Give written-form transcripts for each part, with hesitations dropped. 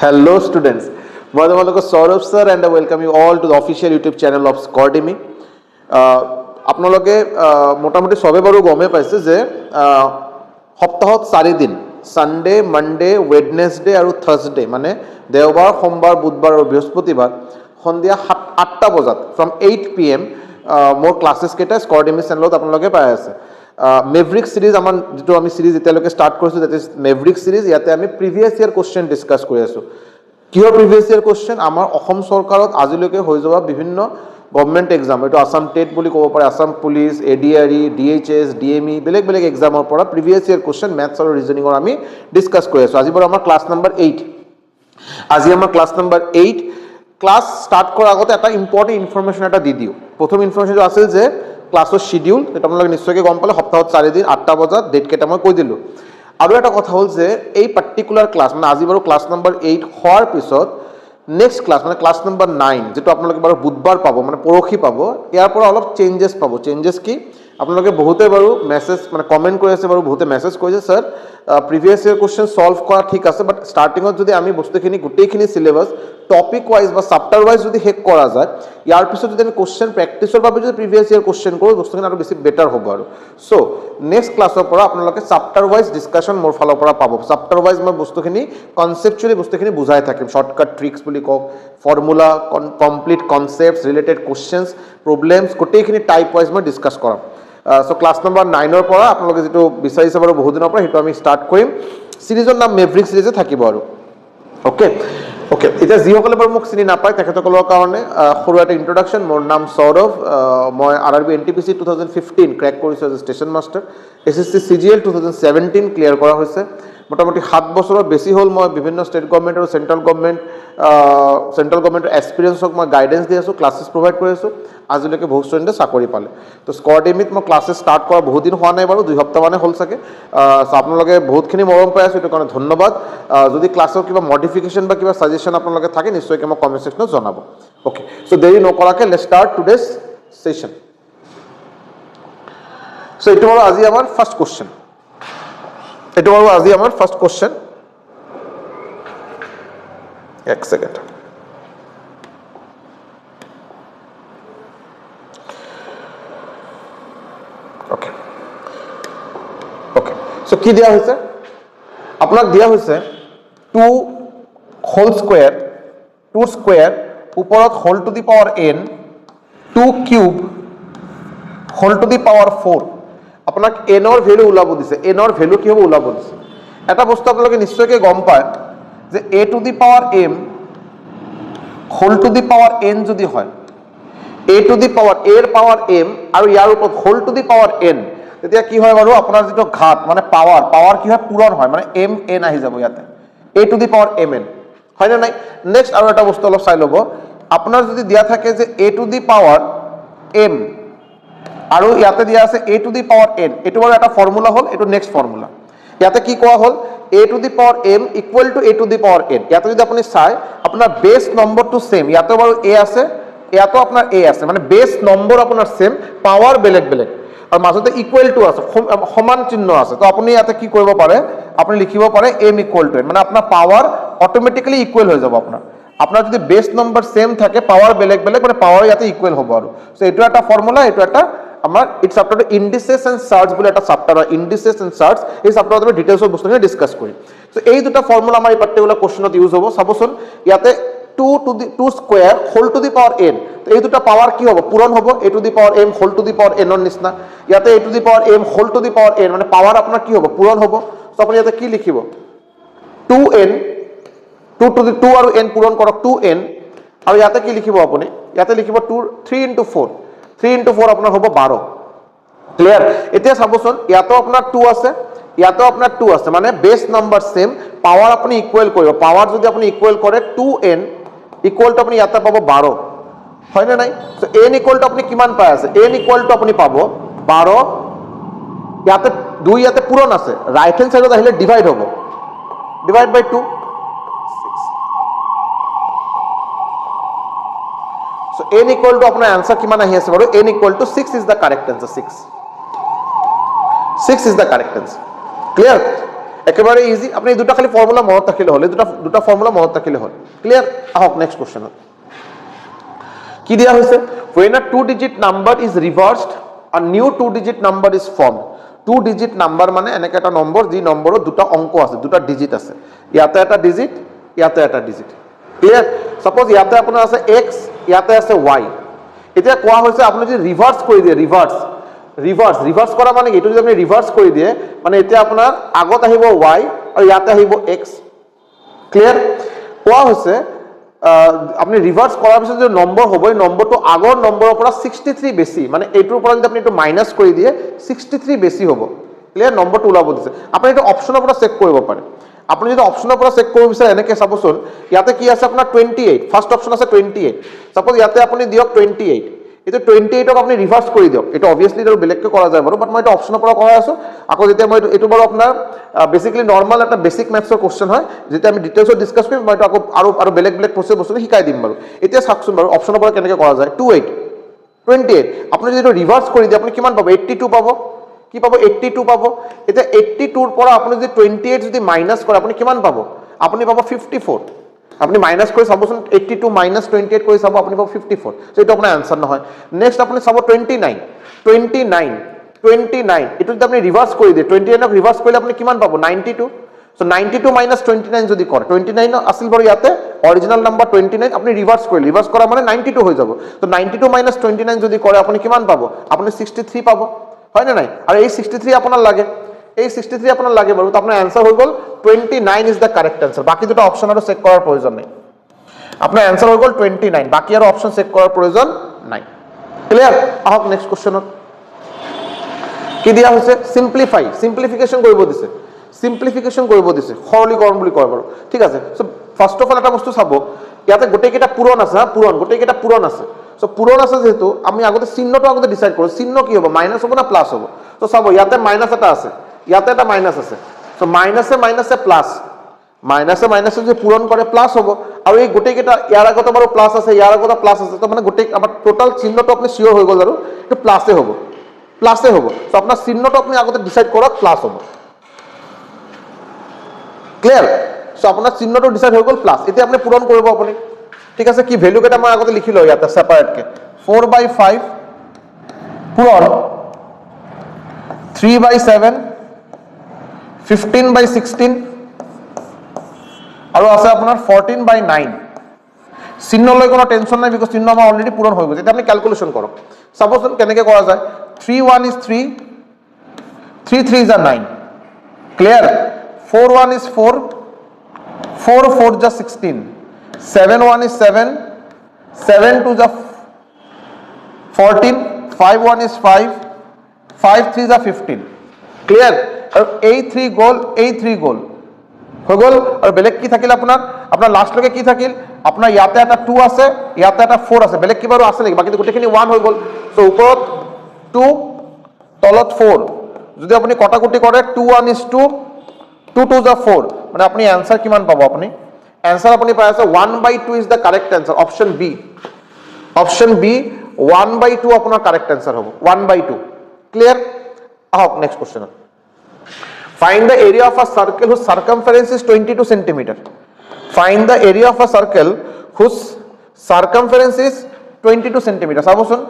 Hello students, মই তোমালোকৰ Sourav sir and I welcome you all to the official YouTube channel of Scordemy. আপোনালোকে মোটামুটি সবে বাৰু গমে পাইছে যে সপ্তাহত 4 দিন সানডে মানডে ওয়েডনেসডে আৰু থাৰ্সডে মানে দেওবাৰ সোমবাৰ বুধবাৰ আৰু বৃহস্পতিবাৰ সন্ধিয়া 8টা বজাত from 8 pm মোৰ ক্লাसेस কেইটা Scordemy চেনেলত আপোনালোকে পাই আছে মেভৰিক সিৰিজ আমাৰ যেটো আমি সিৰিজ এতিয়ালৈকে ষ্টাৰ্ট কৰিছো দ্যাট ইজ মেভৰিক সিৰিজ ইয়াতে আমি প্ৰিভিয়াস ইয়াৰ কোশ্চেন ডিসকাস কৰি আছো কিহৰ প্ৰিভিয়াস ইয়াৰ কোশ্চেন আমাৰ অসম চৰকাৰত আজিলৈকে হৈ যোৱা বিভিন্ন গভৰ্নমেন্ট এক্সাম এটো আসাম টেট বুলি ক'ব পাৰে Assam police ADRE DHS DME বেলেগ বেলেগ এক্সামৰ পৰা প্ৰিভিয়াস ইয়াৰ কোশ্চেন ম্যাথছ আৰু ৰিজনিংৰ আমি ডিসকাস কৰি আছো আজি বাৰু আমাৰ ক্লাস নম্বৰ 8 আজি আমাৰ ক্লাস নম্বৰ 8 ক্লাস স্টার্ট করার আগতে একটা ইম্পর্টেন্ট ইনফরমেশন এটা দি দিও প্রথম ইনফরমেশন আছে যে ক্লাসের শিডিউল এটা আপনারা নিশ্চয়ই গম পালে সপ্তাহত 4 দিন 8টা বজাত ডেট কেটা মই কৈ দিলো আৰু এটা কথা হল যে এই পাৰ্টিকুলাৰ ক্লাস মানে আজি বাৰু ক্লাস নম্বৰ 8 হওয়াৰ পিছত নেক্সট ক্লাস মানে ক্লাস নম্বৰ 9 যেটো আপোনালোকে বাৰু বুধবাৰ পাব মানে পৰখি পাব ইয়াৰ পৰা অলপ চেঞ্জেস পাব চেঞ্জেস কি আপোনালোকে বহুতে বাৰু মেসেজ মানে কমেন্ট কৰি আছে বাৰু বহুতে মেসেজ কৰিছে স্যাৰ প্ৰিভিয়াস ইয়াৰ কোশ্চেন সলভ কৰা ঠিক আছে বাট স্টার্টিংত যদি আমি বস্তুখিনি গোটেইখিনি সিলেবাস টপিক ওয়াইজ বা চ্যাপ্টার ওয়াইজ যদি হেক কৰা যায় ইয়াৰ পিছত যদি আমি কোশ্চেন প্ৰ্যাকটিসৰ বাবে যদি প্ৰিভিয়াস ইয়াৰ কোশ্চেন কৰো বস্তুখিনি আৰু বেছি বেটাৰ হ'ব আৰু সো নেক্সট ক্লাসৰ পৰা আপোনালোকে চ্যাপ্টাৰ ওয়াইজ ডিসকাশন মোৰ ফালৰ পৰা পাব চ্যাপ্টাৰ ওয়াইজ মই বস্তুখিনি কনসেপচুয়ালি বস্তুখিনি বুজাই থাকিম শৰ্টকাট ট্ৰিক্স বুলি কক formula complete concepts related questions problems গোটেইখিনি টাইপ ওয়াইজ মই ডিসকাস কৰাম সো ক্লাস নম্বৰ 9 ৰ পৰা আপোনালোকে যেটো বিচাৰিছে বাৰু বহুত দিনৰ পৰা হেতু আমি স্টাৰ্ট কৰিম সিৰিজৰ নাম মেভৰিক সিৰিজে থাকিব আৰু ওকে ওকে এটা যিসকলে বাৰু মোক চিনি নাপায় তেখেতসকলৰ কাৰণে সৰু এটা ইন্ট্ৰোডাকশন মোৰ নাম সৌৰভ মই আৰআৰবি এনটিপিসি 2015 ক্ৰ্যাক কৰিছো as station master SSC CGL 2017 clear কৰা হৈছে মোটামুটি 7 বছৰৰ বেছি হ'ল মই বিভিন্ন ষ্টেট গভৰ্নমেন্ট আৰু চেন্ট্ৰেল গভৰ্নমেন্টৰ এক্সপেৰিয়েন্সক মই গাইডেন্স দি আছো ক্লাसेस প্ৰভাইড কৰি আছো আজিলৈকে বহুত ষ্টুডেণ্টে চাকৰি পালে তো স্কৰডেমিত মই ক্লাसेस ষ্টাৰ্ট কৰা বহুত দিন হোৱা নাই বাৰু 2 সপ্তাহ মানে হ'ল চাগে সো আপোনালোকে বহুতখিনি মৰম পাই আছো এটো কাৰণে ধন্যবাদ যদি ক্লাছৰ কিবা মডিফিকেশন বা কিবা সাজেশন আপোনালোকে থাকে নিশ্চয়কৈ মই কমেন্ট সেকশনত জনাব ওকে সো দেৰি নকৰাকে let's start today's session so এটো বাৰু আজি আমাৰ ফাৰ্স্ট কোশ্চেন এটো বাৰু আজি আমাৰ ফার্স্ট কোশ্চেন এক সেকেন্ড ওকে ওকে সো কি দিয়া হৈছে আপোনাক দিয়া হৈছে 2 হোল স্কয়ার 2 স্কয়ার ওপৰত whole to the power n 2 cube whole to the power 4 আপোনাক n ৰ ভ্যালু ওলাব দিছে n ৰ ভ্যালু কি হ'ব ওলাব দিছে এটা বস্তু আপোনালোকে নিশ্চয়কৈ গম পায় যে a to the power m whole to the power n যদি হয় a to the power a এর পাওয়ার m আৰু ইয়াৰ ওপৰত whole to the power n তেতিয়া কি হয় বাৰু আপোনাৰ যেটো ঘাত মানে পাওয়াৰ কি হয় পূৰণ হয় মানে m n আহি যাব ইয়াতে a to the power mn হয় না নাই নেক্সট আৰু এটা বস্তু অলপ চাই লব আপোনাৰ যদি দিয়া থাকে যে a to the power m আৰু ইয়াতে দিয়া আছে a to the power n এটো বাৰু এটা ফৰ্মুলা হল এটো নেক্সট ফৰ্মুলা ইয়াতে কি কোৱা হল a to the power m equal to a to the power n ইয়াতে যদি আপুনি চাই আপোনাৰ বেস নম্বৰটো সেম ইয়াতে বাৰু a আছে ইয়াতো আপোনাৰ a আছে মানে বেস নম্বৰ আপোনাৰ সেম পাওয়াৰ বেলেগ বেলেগ আৰু মাজতে ইকুয়াল টু আছে সমান চিহ্ন আছে তো আপুনি ইয়াতে কি কৰিব পাৰে আপুনি লিখিব পাৰে m ইকুয়াল টু n মানে আপোনাৰ পাওয়াৰ অটোমেটিক্যালি ইকুয়াল হৈ যাব আপোনাৰ যদি বেস নম্বৰ সেম থাকে পাওয়াৰ বেলেগ বেলেগ মানে পাওয়াৰ ইয়াতে ইকুয়াল হ'ব আৰু সো এটো এটা ফৰ্মুলা এটো এটা আমাৰ it's chapter indices and charts বুলি এটা চ্যাপ্টাৰ হয় ইন্ডিসেস এন্ড চাৰ্টস এই চ্যাপ্টাৰত আমি ডিটেইলছৰ বস্তুখিনি ডিসকাস কৰিম সো এই দুটা ফৰ্মুলা আমাৰ এই পাৰ্টিকুলাৰ কোশ্চেনত ইউজ হ'ব চাবচোন ইয়াতে 2 square whole to the power n তো এই দুটা পাওয়ার কি হ'ব পূৰণ হ'ব a to the power m whole to the power n ৰ নিচিনা ইয়াতে a to the power m whole to the power n মানে পাওয়াৰ আপোনাৰ কি হ'ব পূৰণ হ'ব সো আপুনি ইয়াতে কি লিখিব 2n 2 টু দি 2 আৰু n পূৰণ কৰক 2n আৰু ইয়াতে কি লিখিব আপুনি ইয়াতে লিখিব 3 into 4 3 into 4 আপোনাৰ হ'ব 12 ক্লিয়াৰ এতিয়া চাবচোন ইয়াতো আপোনাৰ 2 আছে ইয়াতো আপোনাৰ 2 আছে মানে বেস নম্বৰ সেম পাওয়াৰ আপুনি ইকুয়াল কৰিব পাওয়াৰ যদি আপুনি ইকুয়াল কৰে 2n ইকুয়াল টু আপুনি ইয়াতে পাব 12 হয় না নাই সো n ইকুয়াল টু আপুনি কিমান পাই আছে n ইকুয়াল টু আপুনি পাব 12 ইয়াতে 2 ইয়াতে পূৰণ আছে রাইট হ্যান্ড সাইডত আহিলে ডিভাইড হ'ব divide by 2 so n equal to apna answer kiman ahi ase baru n equal to 6 is the correct answer 6 is the correct answer clear একেবাৰে ইজি, আপুনি এই দুটা খালি ফৰ্মুলা মনত ৰাখিলে হ'ল, এই দুটা ফৰ্মুলা মনত ৰাখিলে হ'ল। ক্লিয়াৰ? আহক নেক্সট কুৱেশ্যনত। কি দিয়া হৈছে? when a 2-digit number is reversed a new 2-digit number is formed. 2-digit number মানে এনেকে এটা নম্বৰ যি নম্বৰত দুটা অংক আছে, দুটা ডিজিট আছে, ইয়াতে এটা ডিজিট, ইয়াতে এটা ডিজিট। ক্লিয়াৰ? সাপোজ ইয়াতে আপোনাৰ আছে x, ইয়াতে আছে y। এতিয়া কোৱা হৈছে আপুনি যদি ৰিভাৰ্স কৰি দিয়ে, ৰিভাৰ্স কৰা মানে কি, এইটো যদি আপুনি ৰিভাৰ্স কৰি দিয়ে মানে এতিয়া আপোনাৰ আগত আহিব y আৰু ইয়াতে আহিব x। ক্লিয়াৰ? কোৱা হৈছে আপনি ৰিভাৰ্স কৰাৰ পিছত যে নম্বৰ হ'ব, এই নম্বৰটো আগৰ নম্বৰৰ পৰা 63 বেছি, মানে এইটোৰ পৰা যদি আপনি এইটো মাইনাস কৰি দিয়ে 63 বেছি হ'ব। ক্লিয়াৰ? নম্বৰটো ওলাব দিছে, আপুনি এইটো অপশনৰ পৰা চেক কৰিব পাৰে। আপুনি যদি অপশনৰ পৰা চেক কৰিব বিচাৰে এনেকে চাবচোন, ইয়াতে কি আছে আপোনাৰ 28, ফাৰ্স্ট অপশন আছে 28। সাপোজ ইয়াতে আপুনি দিয়ক 28, এইটো 28ক আপনি রিভার্স কৰি দিয়ক। এটা অবভিয়াসলি এটা বেলেগকৈ কৰা যায় বাৰু, বাট মই এটা অপশনৰ পৰা কৰাই আছো। আকৌ যেতিয়া মই এইটো বাৰু আপোনাৰ বেসিক্যালি নৰ্মাল এটা বেসিক ম্যাথছৰ কোশ্চেন হয়, যেতিয়া আমি ডিটেইলছত ডিসকাস কৰিম মই আকৌ আৰু বেলেগ প্ৰসেস বস্তু শিকাই দিম বাৰু। এতিয়া চাওকচোন বাৰু অপশনৰ পৰা কেনেকৈ কৰা যায়। 28 আপুনি যদি এইটো ৰিভাৰ্স কৰি দিয়ে আপুনি কিমান পাব? 82 পাব। কি পাব? 82 পাব। এতিয়া 82ৰ পৰা আপুনি যদি 28 যদি মাইনাস কৰে আপুনি কিমান পাব? আপুনি পাব 54। আপনি মাইনাস করে চাবচোন, 82 মাইনাস 28 করে চাব আপনি পাব 54। সো এটা আপনার आंसर নহয়। নেক্সট আপনি চাব 29 এটো যদি আপনি রিভার্স করে দিয়ে 29ক রিভার্স করলে আপনি কিমান পাব? 92। সো 92 মাইনাস 29 যদি করে, 29 আসল বড় ইয়াতে অরিজিনাল নাম্বার 29, আপনি রিভার্স করলে, রিভার্স করা মানে 92 হয়ে যাব। তো 92 মাইনাস 29 যদি করে আপনি কিমান পাব? আপনি 63 পাব, হয় না নাই? আর এই 63 আপনার লাগে, এই 63 আপনার লাগে বাৰু, তো আপনার आंसर হয়ে গেল 29 ইজ দ্য কারেক্ট आंसर। বাকি দুটো অপশন আর চেক করার প্রয়োজন নেই, আপনার आंसर হয়ে গেল 29, বাকি আর অপশন চেক করার প্রয়োজন নাই। ক্লিয়ার? আহক নেক্সট কোশ্চেনত। কি দিয়া হৈছে? সিম্পলিফিকেশন কৰিব দিছে, সৰলীকৰণ বুলি কয় বাৰু। ঠিক আছে, সো ফাৰ্স্ট অফ অল এটা বস্তু চাব, ইয়াতে গোটেইকেইটা পূৰণ আছে, গোটেইকেইটা পূৰণ আছে। সো পূৰণ আছে যেহেতু আমি আগতে চিহ্নটো আগতে ডিসাইড কৰোঁ, চিহ্ন কি হ'ব? মাইনাস হ'ব না প্লাস হ'ব? তো চাব ইয়াতে মাইনাস এটা আছে, ইয়াতে এটা মাইনাস আছে। সো মাইনাসে প্লাস, মাইনাসে যদি পূৰণ কৰে প্লাস হ'ব। আৰু এই গোটেইকেইটা ইয়াৰ আগতে বাৰু প্লাস আছে, ইয়াৰ আগতে প্লাস আছে, তো মানে গোটেই আমাৰ টোটাল চিহ্নটো আপুনি শিওৰ হৈ গ'ল আৰু এইটো প্লাসে হ'ব। তো আপোনাৰ চিহ্নটো আপুনি আগতে ডিসাইড কৰক প্লাস হ'ব। ক্লিয়াৰ? সো আপোনাৰ চিহ্নটো ডিসাইড হৈ গ'ল প্লাস। এতিয়া আপুনি পূৰণ কৰিব আপুনি। ঠিক আছে, কি ভ্যালু কেইটা মই আগতে লিখি লওঁ ইয়াতে সেপাৰেটকে। 4/5 পূৰণ 3/7, 15/16 আৰু আছে আপোনাৰ 14/9। চিহ্ন লৈ কোনো টেনশন নাই, বিকজ চিহ্ন আমাৰ অলৰেডি পূৰণ হৈ গৈছে। এতিয়া আপুনি ক্যালকুলেশন কৰক, চাবচোন কেনেকৈ কৰা যায়। 3 1 is 3, 3 3 is 9। Clear? 4 1 is 4, 4 4 is 16, 7 1 is 7, 7 2 is 14, 5 1 is 5, 5 3 is 15। Clear? আৰু এই 3 গ'ল, এই 3 গ'ল, হৈ গ'ল। আৰু বেলেগ কি থাকিল আপোনাৰ লাষ্টলৈকে কি থাকিল? আপোনাৰ ইয়াতে এটা 2 আছে, ইয়াতে এটা 4 আছে, বেলেগ কিবা আৰু আছে নেকি? বাকী গোটেইখিনি 1 হৈ গ'ল। সো ওপৰত 2, তলত 4, যদি আপুনি কটাকুটি কৰে 2 1 is 2, 2 2 is 4, মানে আপনি आंसर কিমান পাব? আপনি आंसर আপনি পাই আছে 1/2 is the correct answer. Option B 1/2 আপোনাৰ কারেক্ট आंसर হ'ব, 1/2। ক্লিয়ার? আহক next question. Find the area of a circle whose circumference is 22 centimeter. Find the area of a circle whose circumference is 22 centimeter. চাবচোন,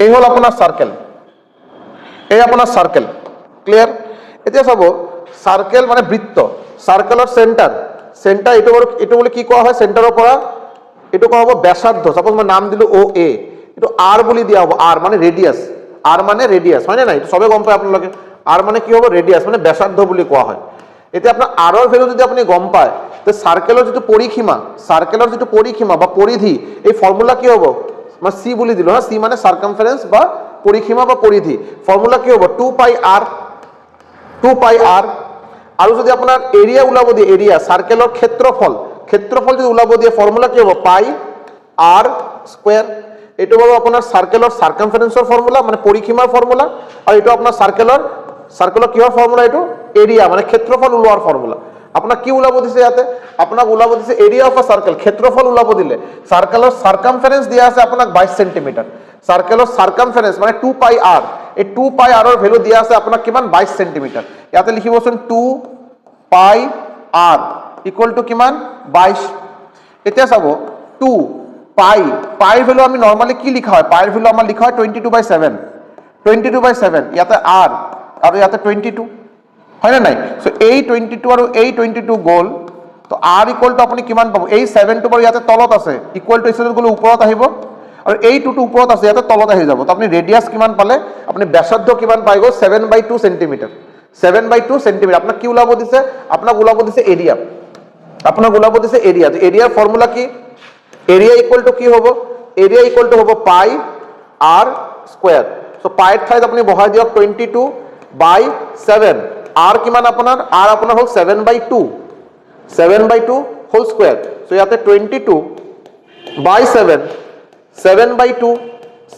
এই হল আপোনাৰ circle, এই আপোনাৰ circle. Clear? এতিয়া চাব, সাৰ্কেল মানে বৃত্ত, সাৰ্কেলৰ সেন্টাৰ এইটো বলে কি কোৱা হয়? সেন্টাৰৰ পৰা এইটো কোৱা হ'ব ব্যাসাৰ্ধ। সাপোজ মই নাম দিলো OA, এইটো R বুলি দিয়া হ'ব, R মানে ৰেডিয়াস, হয় না নাই? সবে গম পায় আপোনালোকে। R মানে কি হ'ব? ৰেডিয়াস, মানে ব্যাসাৰ্ধ বুলি কোৱা হয়। এতিয়া আপোনাৰ R ৰ ভ্যালু যদি আপুনি গম পায়, তে সাৰ্কেলৰ যিটো পৰিসীমা বা পৰিধি, এই ফৰ্মুলা কি হ'ব? মই C বুলি দিলো, হা, C মানে সার্কামফারেন্স বা পৰিসীমা বা পৰিধি। ফৰ্মুলা কি হ'ব? 2πr। আৰু যদি আপোনাৰ এৰিয়া ওলাব দিয়ে, এৰিয়া সাৰ্কেলৰ ক্ষেত্ৰফল যদি ওলাব দিয়ে, ফৰ্মুলা কি হ'ব? πr square. এইটো বাৰু আপোনাৰ সাৰ্কেলৰ সাৰ্কামফাৰেন্সৰ ফৰ্মুলা, মানে পৰিসীমাৰ ফৰ্মুলা। আৰু এইটো আপোনাৰ সাৰ্কেলৰ কিহৰ ফৰ্মুলা? এইটো এৰিয়া মানে ক্ষেত্ৰফল ওলোৱাৰ ফৰ্মুলা। আপোনাক কি ওলাব দিছে? ইয়াতে আপোনাক ওলাব দিছে এৰিয়া অফ আ সাৰ্কেল, ক্ষেত্ৰফল ওলাব দিলে। সাৰ্কেলৰ সাৰ্কামফাৰেন্স দিয়া আছে আপোনাক 22 সেন্টিমিটাৰ। সাৰ্কেলৰ সাৰ্কামফাৰেন্স মানে 2 পাই r, এই 2 পাই r ৰ ভ্যালু দিয়া আছে আপোনাক কিমান 22 সেন্টিমিটার। ইয়াতে লিখিবচোন 2 পাই r ইকুয়াল টু কিমান 22। এতিয়া চাব 2 পাইৰ ভ্যালু আমি নৰমালি কি লিখা হয়, পাইৰ ভ্যালু আমাৰ লিখা হয় 22/7, 22/7 ইয়াতে r আৰু ইয়াতে 22 হয় না নাই। সো এই 22 আৰু এই 22 গ'ল, তো r ইকুয়াল টু আপুনি কিমান পাব, এই 7 টো বাৰু ইয়াতে তলত আছে, ইকুয়াল টু ইসেত গ'লে ওপৰত আহিব, আৰু এই 2 টো ওপৰত আছে ইয়াতে তলত আহি যাব। তো আপুনি ৰেডিয়াস কিমান পালে, আপুনি ব্যাসাৰ্ধ কিমান পাই গ'ল 7/2 সেন্টিমিটার, 7/2 সেন্টিমিটার। আপোনাক কি ওলাব দিছে, আপোনাক ওলাব দিছে এরিয়া, আপোনাক ওলাব দিছে এরিয়া। তো এৰিয়াৰ ফৰ্মুলা কি, এৰিয়া ইকুয়াল টু কি হ'ব, এৰিয়া ইকুয়াল টু হ'ব পাই r স্কয়াৰ। সো পাইৰ ঠাইত আপুনি বহাই দিয়ক 22/7, r কিমান আপোনাৰ, r আপোনাৰ হ'ল 7/2, 7/2 হোল স্কয়াৰ। সো ইয়াতে 22/7, 7/2,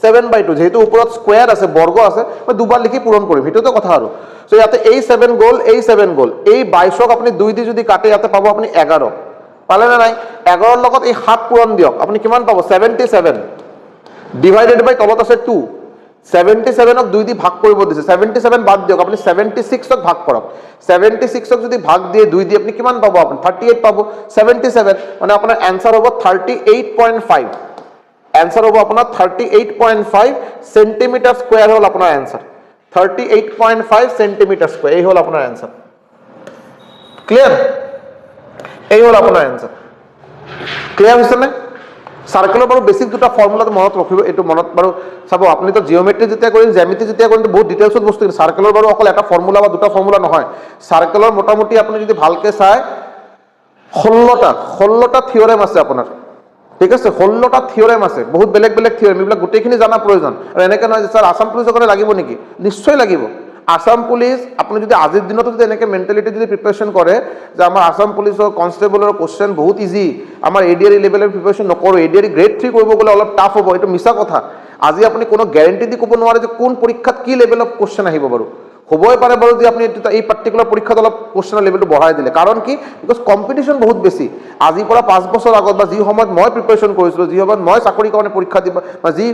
7/2 যেহেতু ওপৰত স্কয়াৰ আছে, বৰ্গ আছে, মই দুবাৰ লিখি পূৰণ কৰিম, হেতুটো কথা আৰু। সো ইয়াতে এই 7 গ'ল, এই 7 গ'ল, এই 22ক আপুনি 2 দি যদি কাটে ইয়াতে পাব আপুনি 11, পালে না নাই। 11ৰ লগত এই 7 পূৰণ দিয়ক, আপুনি কিমান পাব 77 ডিভাইডেড বাই তলত আছে 2, 77ক 2 দি ভাগ কৰিব দিছে, 77 বাদ দিয়ক, আপুনি 76ক ভাগ কৰক, 76ক যদি ভাগ দিয়ে 2 দি আপুনি কিমান পাব, আপুনি 38 পাব। 77 মানে আপোনাৰ आंसर হ'ব 38.5, आंसर হ'ব আপোনাৰ 38.5 সেন্টিমিটাৰ স্কয়াৰ হ'ল আপোনাৰ आंसर, 38.5 সেন্টিমিটাৰ স্কয়াৰ, এই হ'ল আপোনাৰ आंसर। ক্লিয়াৰ, এই হ'ল আপোনাৰ आंसर। ক্লিয়াৰ হৈছে নে? সাৰ্কেলৰ বাৰু বেসিক দুটা ফৰ্মুলা মনত ৰাখিব, এইটো মনত বাৰু চাব, আপুনি তো জিওমেট্ৰি যেতিয়া কৰিম, জ্যামিতি যেতিয়া কৰিম বহুত ডিটেইলছত বস্তু, সাৰ্কেলৰ বাৰু অকল এটা ফৰ্মুলা বা দুটা ফৰ্মুলা নহয়। সাৰ্কেলৰ মোটামুটি আপুনি যদি ভালকে চাই 16টা থিওৰেম আছে আপোনাৰ, ঠিক আছে, 16টা থিওৰেম আছে, বহুত বেলেগ বেলেগ থিওৰেম, এইবিলাক গোটেইখিনি জানা প্ৰয়োজন। আৰু এনেকে নহয় যে স্যাৰ আসাম পুলিচৰ কাৰণে লাগিব নেকি, নিশ্চয় লাগিব। আসাম পুলিচ আপুনি যদি আজিৰ দিনতো যদি এনেকে মেন্টালিটি যদি প্ৰিপাৰেচন কৰে যে আমাৰ আসাম পুলিচৰ কনষ্টেবলৰ কোশ্চেন বহুত ইজি, আমাৰ এডিআৰই লেভেলৰ প্ৰিপাৰেচন নকৰো, এডিআৰই গ্ৰেড 3 কৰিব গ'লে অলপ টাফ হ'ব, এইটো মিছা কথা। আজি আপুনি কোনো গ্যাৰেণ্টি দি ক'ব নোৱাৰে যে কোন পৰীক্ষাত কি লেভেলৰ কোশ্চেন আহিব বাৰু, হ'বই পাৰে বাৰু যে আপুনি এই পাৰ্টিকুলাৰ পৰীক্ষাত অলপ কোশ্চেনৰ লেভেলটো বঢ়াই দিলে, কাৰণ কি, বিকজ কম্পিটিশ্যন বহুত বেছি। আজিৰ পৰা 5 বছৰ আগত বা যি সময়ত মই প্ৰিপাৰেচন কৰিছিলোঁ, যি সময়ত মই চাকৰিৰ কাৰণে পৰীক্ষা দিব বা যি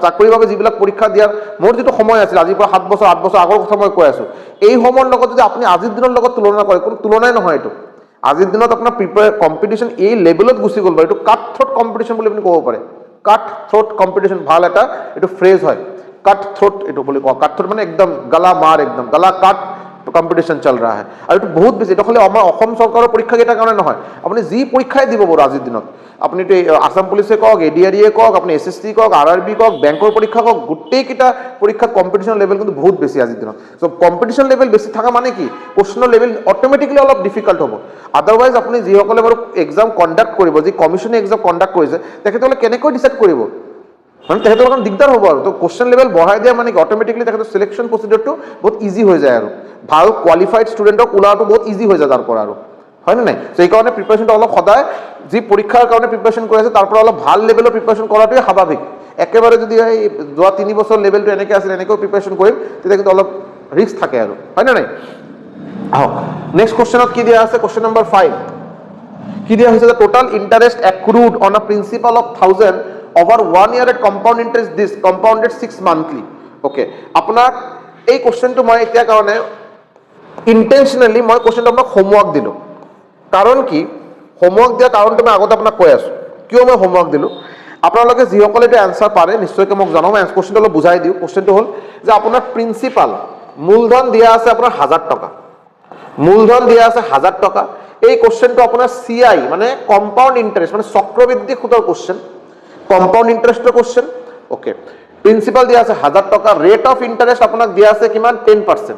চাকৰিৰ বাবে যিবিলাক পৰীক্ষা দিয়াৰ মোৰ যিটো সময় আছিল, আজিৰ পৰা 7 বছৰ 8 বছৰ আগৰ কথা মই কৈ আছোঁ, এই সময়ৰ লগত যদি আপুনি আজিৰ দিনৰ লগত তুলনা কৰে, কোনো তুলনাই নহয় এইটো। আজিৰ দিনত আপোনাৰ কম্পিটিশ্যন এই লেভেলত গুচি গ'ল বাৰু, এইটো কাট থ্ৰট কম্পিটিশ্যন বুলি আপুনি ক'ব পাৰে। কাট থ্ৰট কম্পিটিশ্যন ভাল এটা এইটো ফ্ৰেজ হয়, কাট থ্ৰোট এটো বলি কোৱা, কাট থ্ৰোট মানে একদম গলা মাৰ, একদম গলা কাট কম্পিটিশন চল रहा है। আৰু এটো বহুত বেছি, এটা খালি আমাৰ অসম চৰকাৰৰ পৰীক্ষা কেইটাৰ কাৰণে নহয়, আপুনি যি পৰীক্ষাই দিব বাৰু আজিৰ দিনত, আপুনি আসাম পুলিচে কওক, এডিআৰইয়ে কওক, আপুনি এসএসসি কওক, আৰআৰবি কওক, বেংকৰ পৰীক্ষা কওক, গোটেইকেইটা পৰীক্ষাত কম্পিটিশন লেভেল কিন্তু বহুত বেছি আজিৰ দিনত। সো কম্পিটিশন লেভেল বেছি থকা মানে কি, কোশ্চেনৰ লেভেল অটোমেটিকলি অলপ ডিফিকাল্ট হ'ব। আদাৰৱাইজ আপুনি যিসকলে বাৰু এক্সাম কণ্ডাক্ট কৰিব, যি কমিশনে এক্সাম কণ্ডাক্ট কৰিছে, তেখেতসকলে কেনেকৈ ডিসাইড কৰিব, মানে তেখেতৰ কাৰণে দিগদাৰ হ'ব আৰু। তো কোশ্চেন লেভেল বঢ়াই দিয়া মানে কি অটোমেটিকলি তেখেতৰ সিলেকশন প্ৰচিডিউৰটো বহুত ইজি হৈ যায়, আৰু ভাল কোৱালিফাইড ষ্টুডেণ্টক ওলাটো বহুত ইজি হৈ যায় তাৰ পৰা, আৰু হয় নে নাই। তো এইকাৰণে প্ৰিপাৰেশ্যনটো অলপ সদায় যি পৰীক্ষাৰ কাৰণে প্ৰিপাৰেশ্যন কৰি আছে তাৰ পৰা অলপ ভাল লেভেলৰ প্ৰিপাৰেশ্যন কৰাটোৱে স্বাভাৱিক। একেবাৰে যদি এই যোৱা 3 বছৰ লেভেলটো এনেকৈ আছিল, এনেকৈ প্ৰিপাৰেশ্যন কৰিম, তেতিয়া কিন্তু অলপ ৰিস্ক থাকে, আৰু হয় নে নাই। আহক নেক্সট কুৱেশ্যনত কি দিয়া আছে, কুৱেশ্যন নম্বৰ 5 কি দিয়া হৈছে, total interest accrued on a principal of 1000 over 1 year at compound interest this compounded 6 monthly. Okay, আপনার এই কোশ্চেনটো মই এতিয়া কাৰণে ইন্টেনশনালি মই কোশ্চেনটো আপোনাক হোমৱৰ্ক দিলো, কাৰণ কি হোমৱৰ্ক দিয়া কাৰণটো মই আগতে আপোনাক কৈ আছো, কিয় মই হোমৱৰ্ক দিলো। আপোনালোকে যিসকলে এটা আনসাৰ পাৰে নিশ্চয়কৈ মোক জনাব, মই কোশ্চেনটো অলপ বুজাই দিওঁ। কোশ্চেনটো হ'ল যে আপোনাৰ প্ৰিন্সিপাল মূলধন দিয়া আছে আপোনাৰ 1000 টকা, মূলধন দিয়া আছে 1000 টকা। এই কোশ্চেনটো আপোনাৰ সিআই মানে কম্পাউন্ড ইন্টাৰেস্ট মানে চক্ৰবৃদ্ধি সুদৰ কোশ্চেন, কম্পাউন্ড ইন্টাৰেস্টৰ কোশ্চেন। ওকে, প্রিন্সিপাল দিয়া আছে 1000 টাকা, রেট অফ ইন্টারেস্ট আপোনাক দিয়া আছে কিমান 10%,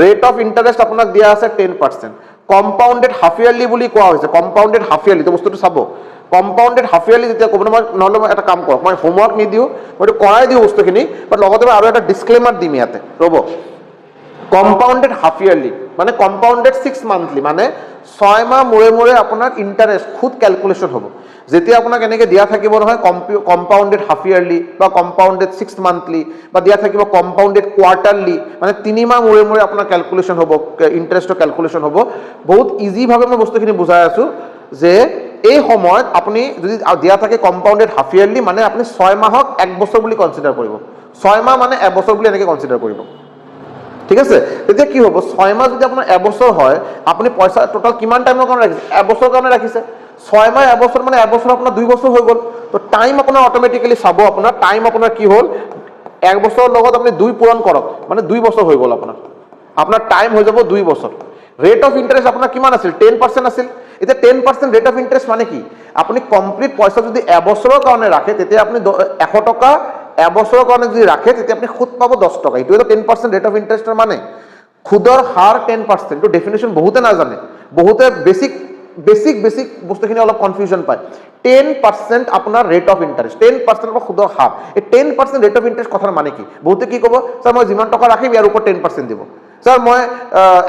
রেট অফ ইন্টারেস্ট আপোনাক দিয়া আছে 10%। কম্পাউন্ডেড হাফ ইয়ারলি বুলি কোৱা হৈছে, কম্পাউন্ডেড হাফ ইয়াৰলি, তো বস্তুটো চাব কম্পাউন্ডেড হাফ ইয়াৰলি যেতিয়া ক'ব, মই নহ'লে মই এটা কাম কৰক, মই হোমৱৰ্ক নিদিওঁ, মই এইটো কৰাই দিওঁ বস্তুখিনি, বাট লগতে আৰু এটা ডিসক্লেমাৰ দিম ইয়াতে, ৰ'ব। কম্পাউন্ডেড হাফ ইয়াৰলি মানে কম্পাউন্ডেড 6 মান্থলি, মানে 6 মাহ মূৰে মূৰে আপোনাৰ ইন্টারেস্ট খুদ ক্যালকুলেশন হ'ব। যেতিয়া আপোনাক এনেকৈ দিয়া থাকিব নহয় কম্পাউন্ডেড হাফ ইয়ারলি বা কম্পাউন্ডেড 6 মান্থলি, বা দিয়া থাকিব কম্পাউন্ডেড কোৱাৰ্টাৰলি, মানে 3 মাহ মূৰে মূৰে আপোনাৰ ক্যালকুলেশন হ'ব, ইন্টাৰেস্টৰ ক্যালকুলেশন হ'ব। বহুত ইজিভাৱে মই বস্তুখিনি বুজাই আছো যে এই সময়ত আপুনি যদি দিয়া থাকে কম্পাউণ্ডেড হাফ ইয়াৰলি মানে আপুনি 6 মাহক 1 বছৰ বুলি কনচিডাৰ কৰিব, 6 মাহ মানে এবছৰ বুলি এনেকৈ কনচিডাৰ কৰিব, ঠিক আছে। তেতিয়া কি হ'ব, 6 মাহ যদি আপোনাৰ এবছৰ হয়, আপুনি পইচা টোটাল কিমান টাইমৰ কাৰণে ৰাখিছে, এবছৰৰ কাৰণে ৰাখিছে। 6 মাহ এবছৰ মানে এবছৰ আপোনাৰ 2 বছৰ হৈ গ'ল। তো টাইম আপোনাৰ অট'মেটিকেলি চাব, আপোনাৰ টাইম আপোনাৰ কি হ'ল, 1 বছৰৰ লগত আপুনি 2 পূৰণ কৰক, মানে 2 বছৰ হৈ গ'ল আপোনাৰ টাইম হৈ যাব 2 বছৰ। ৰেট অফ ইণ্টাৰেষ্ট আপোনাৰ কিমান আছিল, 10% আছিল। এতিয়া 10% ৰেট অফ ইণ্টাৰেষ্ট মানে কি, আপুনি কমপ্লিট পইচা যদি এবছৰৰ কাৰণে ৰাখে, তেতিয়া আপুনি 100 টকা এবছৰৰ কাৰণে যদি ৰাখে, তেতিয়া আপুনি সুদ পাব 10 টকা। এইটো 10% ৰেট অফ ইণ্টাৰেষ্টৰ মানে সুদৰ হাৰ 10%। এইটো ডেফিনেশ্যন বহুতে নাজানে, বহুতে বেছিক বস্তুখিনি অলপ কনফিউজন পায়। 10% আপোনাৰ ৰেট অফ ইণ্টাৰেষ্ট, 10% আপোনাৰ সুদৰ হাৰ। এই 10% ৰেট অফ ইণ্টাৰেষ্ট কথাৰ মানে কি, বহুতে কি ক'ব, ছাৰ মই যিমান টকা ৰাখিম ইয়াৰ ওপৰত 10% দিব, ছাৰ মই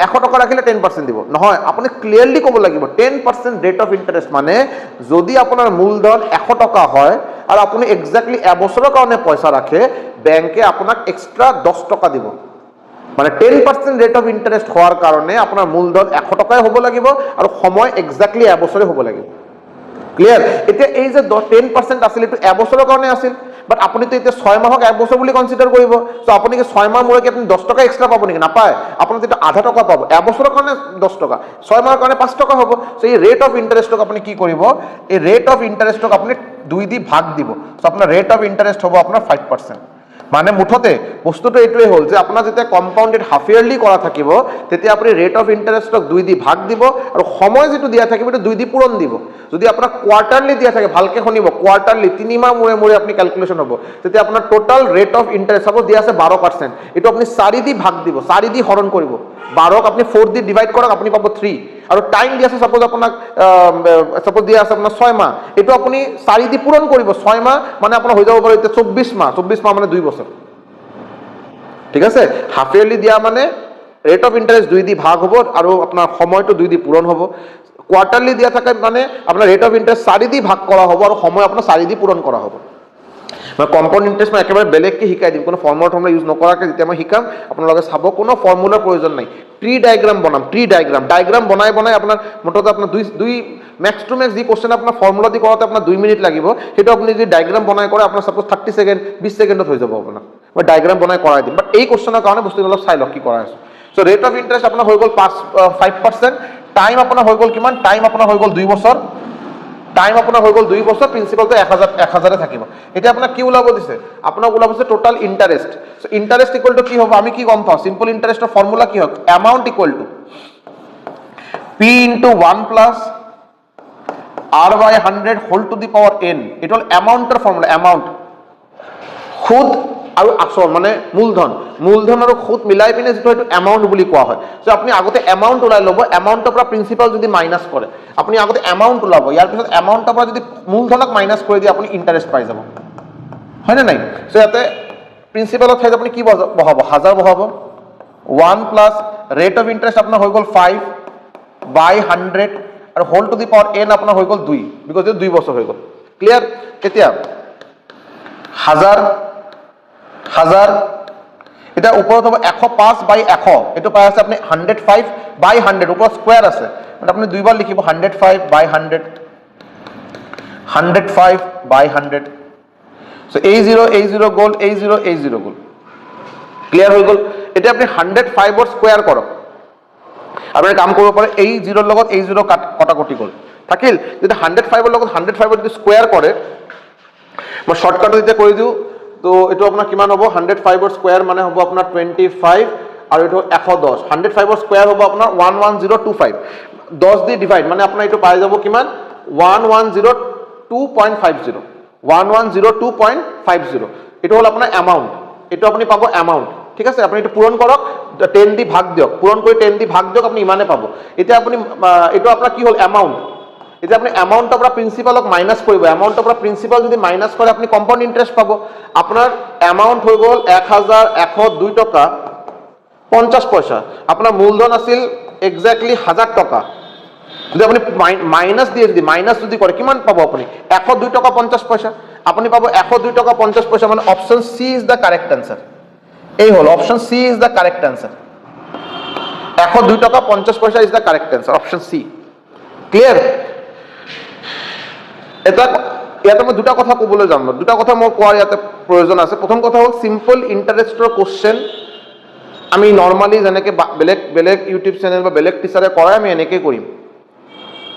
100 টকা ৰাখিলে 10% দিব। নহয়, আপুনি ক্লিয়াৰলি ক'ব লাগিব 10% ৰেট অফ ইণ্টাৰেষ্ট মানে যদি আপোনাৰ মূলধন 100 টকা হয় আৰু আপুনি এক্সেক্টলি এবছৰৰ কাৰণে পইচা ৰাখে, বেংকে আপোনাক এক্সট্ৰা 10 টকা দিব। মানে 10% ৰেট অফ ইণ্টাৰেষ্ট হোৱাৰ কাৰণে আপোনাৰ মূলধন 100 টকাই হ'ব লাগিব আৰু সময় এক্সেক্টলি এবছৰে হ'ব লাগিব। ক্লিয়াৰ? এতিয়া এই যে 10% আছিল, এইটো এবছৰৰ কাৰণে আছিল, বাট আপুনিতো এতিয়া 6 মাহক 1 বছৰ বুলি কনচিডাৰ কৰিব। চ' আপুনি কি 6 মাহ মূৰে কি আপুনি 10 টকা এক্সট্ৰা পাব নেকি? নাপায়। আপুনি যেতিয়া আধা টকা পাব, এবছৰৰ কাৰণে 10 টকা, 6 মাহৰ কাৰণে 5 টকা হ'ব। চ' এই ৰেট অফ ইণ্টাৰেষ্টক আপুনি কি কৰিব, এই ৰেট অফ ইণ্টাৰেষ্টক আপুনি 2 দি ভাগ দিব। চ' আপোনাৰ ৰেট অফ ইণ্টাৰেষ্ট হ'ব আপোনাৰ 5%। মানে মুঠতে বস্তুটো এইটোৱে হ'ল যে আপোনাৰ যেতিয়া কম্পাউণ্ডেড হাফ ইয়াৰলি কৰা থাকিব, তেতিয়া আপুনি ৰেট অফ ইণ্টাৰেষ্টক 2 দি ভাগ দিব আৰু সময় যিটো দিয়া থাকিব এইটো 2 দি পূৰণ দিব। যদি আপোনাৰ কোৱাৰ্টাৰলি দিয়া থাকে, ভালকে শুনিব, কোৱাৰ্টাৰলি 3 মাহ মূৰে মূৰে আপুনি কেলকুলেশ্যন হ'ব, তেতিয়া আপোনাৰ টোটাল ৰেট অফ ইণ্টাৰেষ্ট চাপ'জ দিয়া আছে 12%, এইটো আপুনি 4 দি ভাগ দিব, 4 দি হৰণ কৰিব, 12ক আপুনি 4 দি ডিভাইড কৰক, আপুনি পাব 3। আৰু টাইম দিয়া আছে চাপ'জ আপোনাক চাপ'জ দিয়া আছে আপোনাৰ 6 মাহ, এইটো আপুনি 4 দি পূৰণ কৰিব, 6 মাহ মানে আপোনাৰ হৈ যাব পাৰে এতিয়া 24 মাহ, 24 মাহ মানে 2 বছৰ। ঠিক আছে, হাফ ইয়াৰলি দিয়া মানে ৰেট অফ ইণ্টাৰেষ্ট 2 দি ভাগ হ'ব আৰু আপোনাৰ সময়টো 2 দি পূৰণ হ'ব। কোৱাৰ্টাৰলি দিয়া থাকে মানে আপোনাৰ ৰেট অফ ইণ্টাৰেষ্ট 4 দি ভাগ কৰা হ'ব আৰু সময় আপোনাৰ 4 দি পূৰণ কৰা হ'ব। মই কম্পাউণ্ড ইণ্টাৰেষ্ট মই একেবাৰে বেলেগকৈ শিকাই দিম, কোনো ফৰ্মুলা ইউজ নকৰাকৈ যেতিয়া মই শিকাম আপোনালোকে চাব, কোনো ফৰ্মুলাৰ প্ৰয়োজন নাই। ট্ৰি ডায়েগ্ৰাম বনাম, ডায়েগ্ৰাম বনাই আপোনাৰ মুঠতে আপোনাৰ দুই মেক্স টু মেক্স যি কোৱেশ্যন আপোনাৰ ফৰ্মুলা দি কৰাওঁতে আপোনাৰ 2 মিনিট লাগিব, সেইটো আপুনি যদি ডায়েগ্ৰাম বনাই কৰে আপোনাৰ চাপ'জ 30 ছেকেণ্ড 20 ছেকেণ্ডত হৈ যাব আপোনাৰ। মই ডায়েগ্ৰাম বনাই কৰাই দিম, বাট এই কোৱেশ্যনৰ কাৰণে বস্তুটো অলপ চাই লওক কি কৰা আছে। চ' ৰেট অফ ইণ্টাৰেষ্ট আপোনাৰ হৈ গ'ল 5%, টাইম আপোনাৰ হৈ গ'ল কিমান, টাইম আপোনাৰ হৈ গ'ল 2 বছৰ, টাইম আপোনাৰ হৈ গ'ল 2 বছৰ, প্ৰিন্সিপালটো 1000 থাকিব। এতিয়া আপোনাক কি ওলাব দিছে, আপোনাক ওলাব দিছে total interest. So' interest equal to কি হ'ব, আমি কি গম পাওঁ, চিম্পল ইণ্টাৰেষ্টৰ ফৰ্মুলা কি হয়, amount equal to P into 1 plus R/100 whole to the power n। এইটো হ'ল এমাউণ্টৰ ফৰ্মুলা, এমাউণ্ট, সুদ আৰু আচল মানে মূলধন আৰু সুদ মিলাই পিনে যিটো সেইটো এমাউণ্ট বুলি কোৱা হয়। চ' আপুনি আগতে এমাউণ্ট ওলাই ল'ব, এমাউণ্টৰ পৰা প্ৰিন্সিপাল যদি মাইনাছ কৰে, আপুনি আগতে এমাউণ্ট ওলাব, ইয়াৰ পিছত এমাউণ্টৰ পৰা যদি মূলধনক মাইনাছ কৰি দিয়ে আপুনি ইণ্টাৰেষ্ট পাই যাব, হয়নে নাই? চ' ইয়াতে প্ৰিন্সিপালৰ ঠাইত আপুনি কি বহাব, 1000 বহাব, 1 প্লাছ ৰেট অফ ইণ্টাৰেষ্ট আপোনাৰ হৈ গ'ল 5/100 আৰু whole to the power n আপোনাৰ হৈ গ'ল 2, বিকজ এইটো 2 বছৰ হৈ গ'ল। ক্লিয়াৰ? এতিয়া 1000 এতিয়া ওপৰত হ'ব 105/100, এইটো পাই আছে আপুনি 105/100, ওপৰত স্কুৱেৰ আছে, আপুনি 2 বাৰ লিখিব 105/100, 105/100। চ' এই জিৰ' গ'ল, এই জিৰ' গ'ল, ক্লিয়াৰ হৈ গ'ল। এতিয়া আপুনি 105ৰ স্কুৱেৰ কৰক, আপুনি কাম কৰিব পাৰে, এই জিৰ'ৰ লগত এই জিৰ' কটাকটি গ'ল, থাকিল। যেতিয়া 105ৰ লগত 105ৰ যদি স্কুৱেৰ কৰে, মই শ্বৰ্টকাটত এতিয়া কৰি দিওঁ, তো এইটো আপোনাৰ কিমান হ'ব, 105ৰ স্কুৱেৰ মানে হ'ব আপোনাৰ 25 আৰু এইটো 110, 105ৰ স্কুৱেৰ হ'ব আপোনাৰ 11025, 10 দি ডিভাইড মানে আপোনাৰ এইটো পাই যাব কিমান, 1102.50, 1102.50, এইটো হ'ল আপোনাৰ এমাউণ্ট, এইটো আপুনি পাব এমাউণ্ট। ঠিক আছে, আপুনি এইটো পূৰণ কৰক, 10 দি ভাগ দিয়ক, পূৰণ কৰি 10 দি ভাগ দিয়ক, আপুনি ইমানে পাব। এতিয়া আপুনি এইটো আপোনাৰ কি হ'ল এমাউণ্ট, এতিয়া আপুনি এমাউণ্টৰ পৰা প্ৰিন্সিপালক মাইনাছ কৰিব, এমাউণ্টৰ পৰা প্ৰিন্সিপাল যদি মাইনাছ কৰে আপুনি কম্পাউণ্ড ইণ্টাৰেষ্ট পাব। আপোনাৰ এমাউণ্ট হৈ গ'ল 1102 টকা 50 পইচা, আপোনাৰ মূলধন আছিল এক্সেক্টলি 1000 টকা, যদি আপুনি মাইনাছ দিয়ে, যদি মাইনাছ যদি কৰে কিমান পাব আপুনি, 102 টকা 50 পইচা, আপুনি পাব 102 টকা 50 পইচা, মানে option C is the correct answer. এই হ'ল option C is the correct answer, 102 টকা 50 পইচা is the correct answer, option C. Clear? এটা ইয়াতে মই দুটা কথা ক'বলৈ যাম, দুটা কথা মই কোৱাৰ ইয়াতে প্ৰয়োজন আছে। প্ৰথম কথা হ'ল চিম্পল ইণ্টাৰেষ্টৰ কুৱেশ্যন আমি নৰ্মালি যেনেকৈ বেলেগ বেলেগ ইউটিউব চেনেল বা বেলেগ টিচাৰে কৰাই আমি এনেকৈ কৰিম,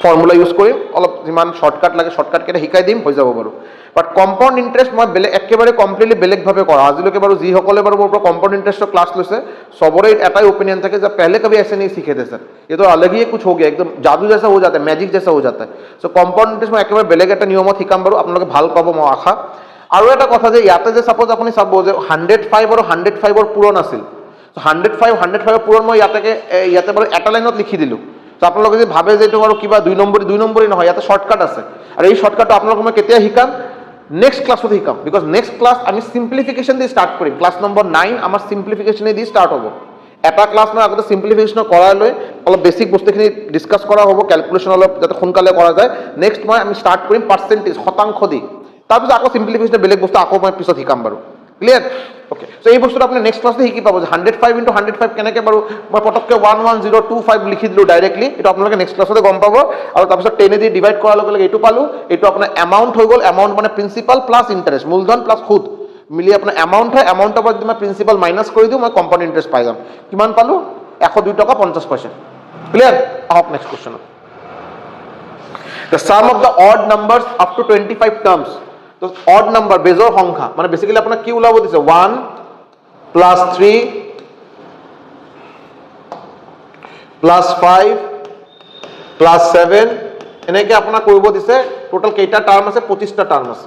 ফৰ্মুলা ইউজ কৰিম, অলপ যিমান শ্বৰ্টকাট লাগে শ্বৰ্টকাটকেইটা শিকাই দিম, হৈ যাব বাৰু। বাট কম্পাউণ্ড ইণ্টাৰেষ্ট মই বেলেগ একেবাৰে কমপ্লিটলি বেলেগভাৱে কৰা। আজিলৈকে বাৰু যিসকলে বাৰু মোৰ পৰা কম্পাউণ্ড ইণ্টাৰেষ্টৰ ক্লাছ লৈছে सबरे एटा ही ओपिनियन था कि जब पहले कभी ऐसे नहीं सीखे थे सर, ये तो अलग ही कुछ हो गया, एकदम जादू जैसा हो जाता है, मैजिक जैसा हो जाता है। सो कम्पाउंड इन्ट्रेस्ट मैं एकेबारे बेलेग एटा नियमत शिकाम बारू, आपलोके ভাল পাব মই আশা। আৰু এটা কথা যে ইয়াতে যে সাপোজ আপুনি চাব যে 105 আৰু 105 পূৰণ আছিল, সো 105 পূৰণ মই ইয়াতে বাৰু এটা লাইনত লিখি দিলো। তো আপোনালোকে যদি ভাবে যে এইটো আৰু কিবা দুই নম্বৰী নহয়, ইয়াতে শৰ্টকাট আছে। আৰু এই শৰ্টকাটটো আপোনালোকক মই কেতিয়া শিকাম? নেক্সট ক্লাছত শিকাম, বিকজ নেক্সট ক্লাছ আমি সিম্পলিফিকেশন দিয়ে স্টার্ট কৰিম। ক্লাছ নম্বৰ 9 আমাৰ সিম্পলিফিকেশনে দি স্টাৰ্ট হ'ব। এটা ক্লাছ মই আগতে সিম্পলিফিকেশন কৰাই লৈ অলপ বেসিক বস্তুখিনি ডিসকাস কৰা হ'ব, ক্যালকুলেশন অলপ যাতে সোনকালে কৰা যায়। নেক্সট মই আমি স্টাৰ্ট কৰিম পাৰ্সেন্টেজ, শতাংশ দি, তাৰপিছত আকৌ সিম্পলিফিকেশন বেলেগ বস্তু আকৌ মই পিছত শিকাম বাৰু। ক্লিয়াৰ? ওকে, সো এই বস্তুটো আপুনি নেক্সট ক্লাসতে শিকি পাব যে 105 × 105 কেনেকৈ বাৰু মই পটককৈ 11025 লিখি দিলোঁ ডাইৰেক্টলি, এইটো আপোনালোকে নেক্সট ক্লাসতে গম পাব। আৰু তাৰপিছত 10 দি ডিভাইড কৰাৰ লগে লগে এইটো পালোঁ, এইটো আপোনাৰ এমাউণ্ট হৈ গ'ল। এমাউণ্ট মানে প্ৰিন্সিপাল প্লাছ ইণ্টাৰেষ্ট, মূলধন প্লাছ সুদ মিলি আপোনাৰ এমাউণ্ট হয়। এমাউণ্টৰ পৰা যদি মই প্ৰিন্সিপাল মাইনাছ কৰি দিওঁ মই কম্পাউণ্ড ইণ্টাৰেষ্ট পাই যাম। কিমান পালোঁ? 102 টকা 50 পইচা। ক্লিয়াৰ? আহক নেক্সট কুৱেশ্যনত। The sum of the odd numbers up to 25 terms. তো অড নাম্বাৰ বেজৰ সংখ্যা মানে বেসিক্যালি আপোনাক কি ওলাব দিছে? 1 + 3 + 5 + 7 এনেকৈ আপোনাক কৰিব দিছে। টোটাল কেইটা টাৰ্ম আছে? 25টা টাৰ্ম আছে।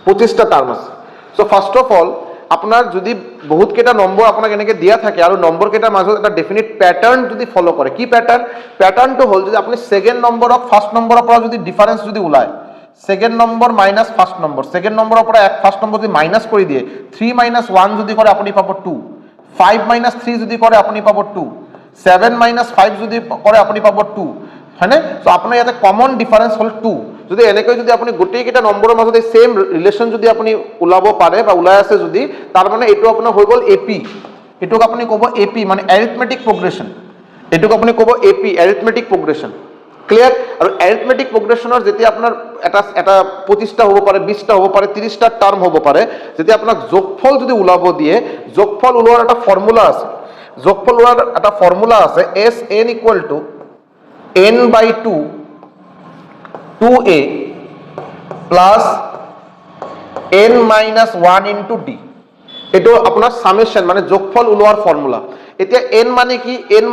25টা টাৰ্ম আছে। সো ফাৰ্স্ট অফ অল আপোনাৰ যদি বহুত কেইটা নম্বৰ আপোনাক এনেকৈ দিয়া থাকে আৰু নম্বৰ কেইটাৰ মাজত এটা ডেফিনিট প্যাটাৰ্ন যদি ফলো কৰে, কি প্যাটাৰ্ন? প্যাটাৰ্নটো হ'ল যদি আপুনি সেকেন্ড নম্বৰক ফাৰ্স্ট নম্বৰৰ পৰা যদি ডিফাৰেন্স যদি ওলায়, second number minus first number, second নম্বৰৰ পৰা ফাৰ্স্ট নম্বৰ যদি মাইনাস কৰি দিয়ে, 3 - 1 যদি কৰে আপুনি পাব 2, 5 - 3 যদি কৰে আপুনি পাব 2, 7 - 5 যদি কৰে আপুনি পাব 2, হয়নে? সো আপোনাৰ ইয়াতে কমন ডিফাৰেন্স হ'ল 2। যদি এনেকৈ যদি আপুনি গোটেই কেইটা নম্বৰৰ মাজত এই সেম ৰিলেশ্যন যদি আপুনি ওলাব পাৰে বা ওলাই আছে যদি, তাৰ মানে এইটো আপোনাৰ হৈ গ'ল এপি। এটোক আপুনি ক'ব এপি মানে এৰিথমেটিক প্ৰগ্ৰেশ্যন। এটোক আপুনি ক'ব এপি এৰিথমেটিক প্ৰগ্ৰেশ্যন। ক্লিয়াৰ? আৰু এৰিথমেটিক প্ৰগ্ৰেশ্যনৰ যেতিয়া আপোনাৰ এটা 25টা হ'ব পাৰে, 20টা হ'ব পাৰে, 30টা টাৰ্ম হ'ব পাৰে, যেতিয়া আপোনাক যোগফল যদি ওলাব দিয়ে, যোগফল ওলোৱাৰ এটা ফৰ্মুলা আছে। যোগফল ওলোৱাৰ এটা ফৰ্মুলা আছে, Sn = n/2 2a plus n - 1 × d। এইটো আপোনাৰ সামেশন মানে যোগফল ওলোৱাৰ ফৰ্মুলা। এতিয়া n মানে কি? n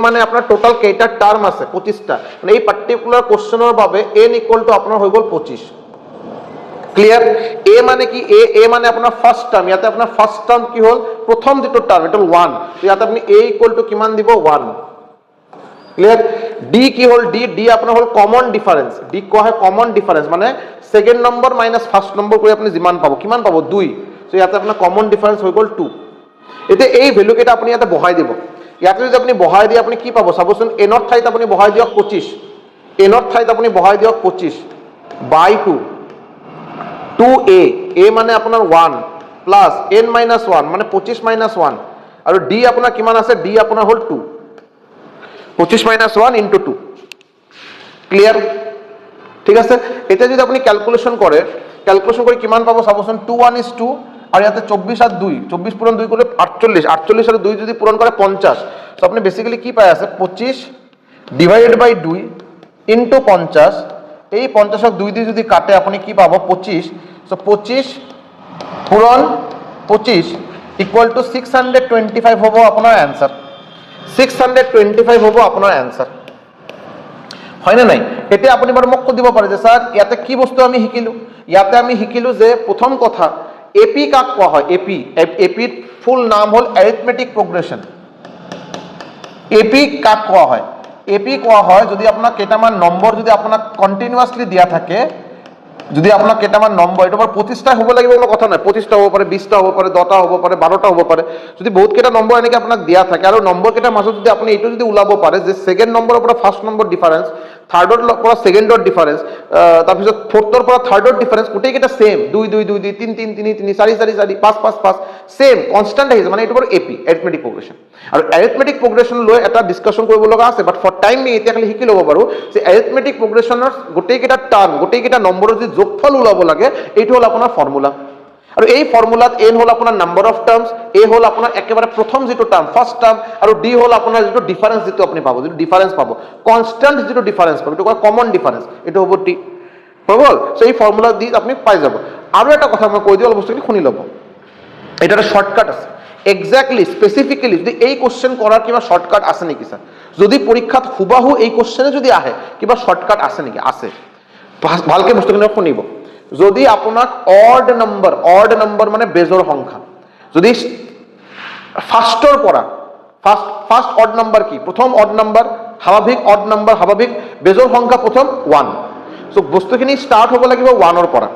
মানে আপোনাৰ টোটাল কেইটা টাৰ্ম আছে? 25টা। মানে এই পাৰ্টিকুলাৰ কোশ্চেনৰ বাবে n = আপোনাৰ হৈ গ'ল 25। ক্লিয়াৰ? a মানে কি? a মানে আপোনাৰ ফাৰ্স্ট টাৰ্ম। ইয়াতে আপোনাৰ ফাৰ্স্ট টাৰ্ম কি হ'ল? প্ৰথম যেটো টার্ম এটা 1। তো ইয়াতে আপুনি a = কিমান দিব? 1। ক্লিয়ার? d কি হ'ল? d আপোনাৰ হ'ল কমন ডিফাৰেন্স। d কোৱা হয় কমন ডিফাৰেন্স, মানে second number minus first number কৰি আপুনি যিমান পাব, কিমান পাব? 2। সো ইয়াতে আপোনাৰ কমন ডিফারেন্স হৈ গ'ল 2। এতিয়া এই ভ্যালু কেইটা আপুনি ইয়াতে বহাই দিব। ইয়াতে যদি আপুনি বহাই দিয়ে আপুনি কি পাব? চাবচোন, n ৰ ঠাইত আপুনি বহাই দিয়ক 25, n ৰ ঠাইত আপুনি বহাই দিয়ক 25/2 2a, a মানে আপোনাৰ 1 প্লাস n - 1 মানে 25 - 1 আৰু d আপোনাৰ কিমান আছে? d আপোনাৰ হ'ল 2, 25 - 1 × 2। ক্লিয়াৰ? ঠিক আছে? এতিয়া যদি আপুনি ক্যালকুলেশন কৰে, ক্যালকুলেশন কৰি কিমান পাব? চাবচোন, 2 = 1 is 2 আৰু ইয়াতে 24 আর 2, 24 পূরণ 2 করলে 48, 48 আর 2 যদি পূরণ করে 50। তো আপনি বেসিক্যালি কি পাই আছে? 25 / 2 × 50। এই 50ক 2 দিয়ে যদি কাটে আপুনি কি পাব? 25। সো 25 পূরণ 25 = 625 হ'ব আপোনাৰ অ্যানসাৰ। 625 হ'ব আপোনাৰ অ্যানসাৰ। হয় না নাই? এতিয়া আপুনি বাৰু মোক দিব পাৰে যে স্যাৰ ইয়াতে কি বস্তু আমি শিকিলো? ইয়াতে আমি শিকিলো যে প্ৰথম কথা এপি কাক কোৱা হয়? এপিৰ ফুল নাম হ'ল এৰিথমেটিক প্ৰগ্ৰেশ্যন। এপি কাক কোৱা হয়? এপি কোৱা হয় যদি আপোনাক কেইটামান নম্বৰ যদি আপোনাক কন্টিনিউয়াসলি দিয়া থাকে, যদি আপোনাৰ কেইটামান নম্বৰ এইটো বাৰু 25টা হ'ব লাগিব কোনো কথা নাই, 25টা হ'ব পাৰে, 20টা হ'ব পাৰে, 10টা হ'ব পাৰে, 12টা হ'ব পাৰে। যদি বহুত কেইটা নম্বৰ এনেকৈ আপোনাক দিয়া থাকে আৰু নম্বৰ কেইটাৰ মাজত যদি আপুনি এইটো যদি ওলাব পাৰে যে ছেকেণ্ড নম্বৰৰ পৰা ফাৰ্ষ্ট নম্বৰ ডিফাৰেঞ্চ, থাৰ্ডৰ পৰা ছেকেণ্ডৰ ডিফাৰেঞ্চ, তাৰপিছত ফ'ৰ্থৰ পৰা থাৰ্ডৰ ডিফাৰেঞ্চ, গোটেইকেইটা ছেম, 2 2 2 2 3 3 3 3 4 4 4 5 5 5 ছেম কনষ্টেণ্ট আহিছে, মানে এইটো বাৰু এপি এৰিথমেটিক প্ৰগ্ৰেশ্যন। আৰু এৰিথমেটিক প্ৰগ্ৰেশ্যন লৈ এটা ডিছকাশ্যন কৰিব লগা আছে, বাট ফৰ টাইম আমি এতিয়া খালি শিকি ল'ব পাৰোঁ যে এৰিথমেটিক প্ৰগ্ৰেশ্যনৰ গোটেইকেইটা টাৰ্ম, গোটেইকেইটা নম্বৰৰ যি যোগফল ওলাব লাগে এইটো হ'ল আপোনাৰ ফৰ্মুলা। আৰু এই ফৰ্মুলাত এন হ'ল আপোনাৰ নাম্বাৰ অফ টাৰ্মছ, এ হ'ল আপোনাৰ একেবাৰে প্ৰথম যিটো টাৰ্ম ফাৰ্ষ্ট টাৰ্ম, আৰু ডি হ'ল আপোনাৰ যিটো ডিফাৰেঞ্চ যিটো আপুনি পাব, যিটো ডিফাৰেঞ্চ পাব কনষ্টেণ্ট যিটো ডিফাৰেঞ্চ পাব, এইটো কয় কমন ডিফাৰেঞ্চ, এইটো হ'ব টি। হৈ গ'ল? চ' এই ফৰ্মুলা দি আপুনি পাই যাব। আৰু এটা কথা মই কৈ দিওঁ, অলপ বস্তুখিনি শুনি ল'ব, এটা এটা শ্বৰ্টকাট আছে একজেক্টলি স্পেচিফিকেলি। যদি এই কুৱেশ্যন কৰাৰ কিবা শ্বৰ্টকাট আছে নেকি ছাৰ? যদি পৰীক্ষাত হুবাহু এই কুৱেশ্যনে যদি আহে কিবা শ্বৰ্টকাট আছে নেকি? আছে। ভালকে বস্তুখিনি শুনিব। যদি আপোনাক অড নম্বৰ মানে বেজৰ সংখ্যা, যদি ফাৰ্ষ্টৰ পৰা ফাৰ্ষ্ট অড নম্বৰ কি? প্ৰথম অড নম্বৰ, স্বাভাৱিক অড নম্বৰ, স্বাভাৱিক বেজৰ সংখ্যা প্ৰথম 1। চ' বস্তুখিনি ষ্টাৰ্ট হ'ব লাগিব 1ৰ পৰা।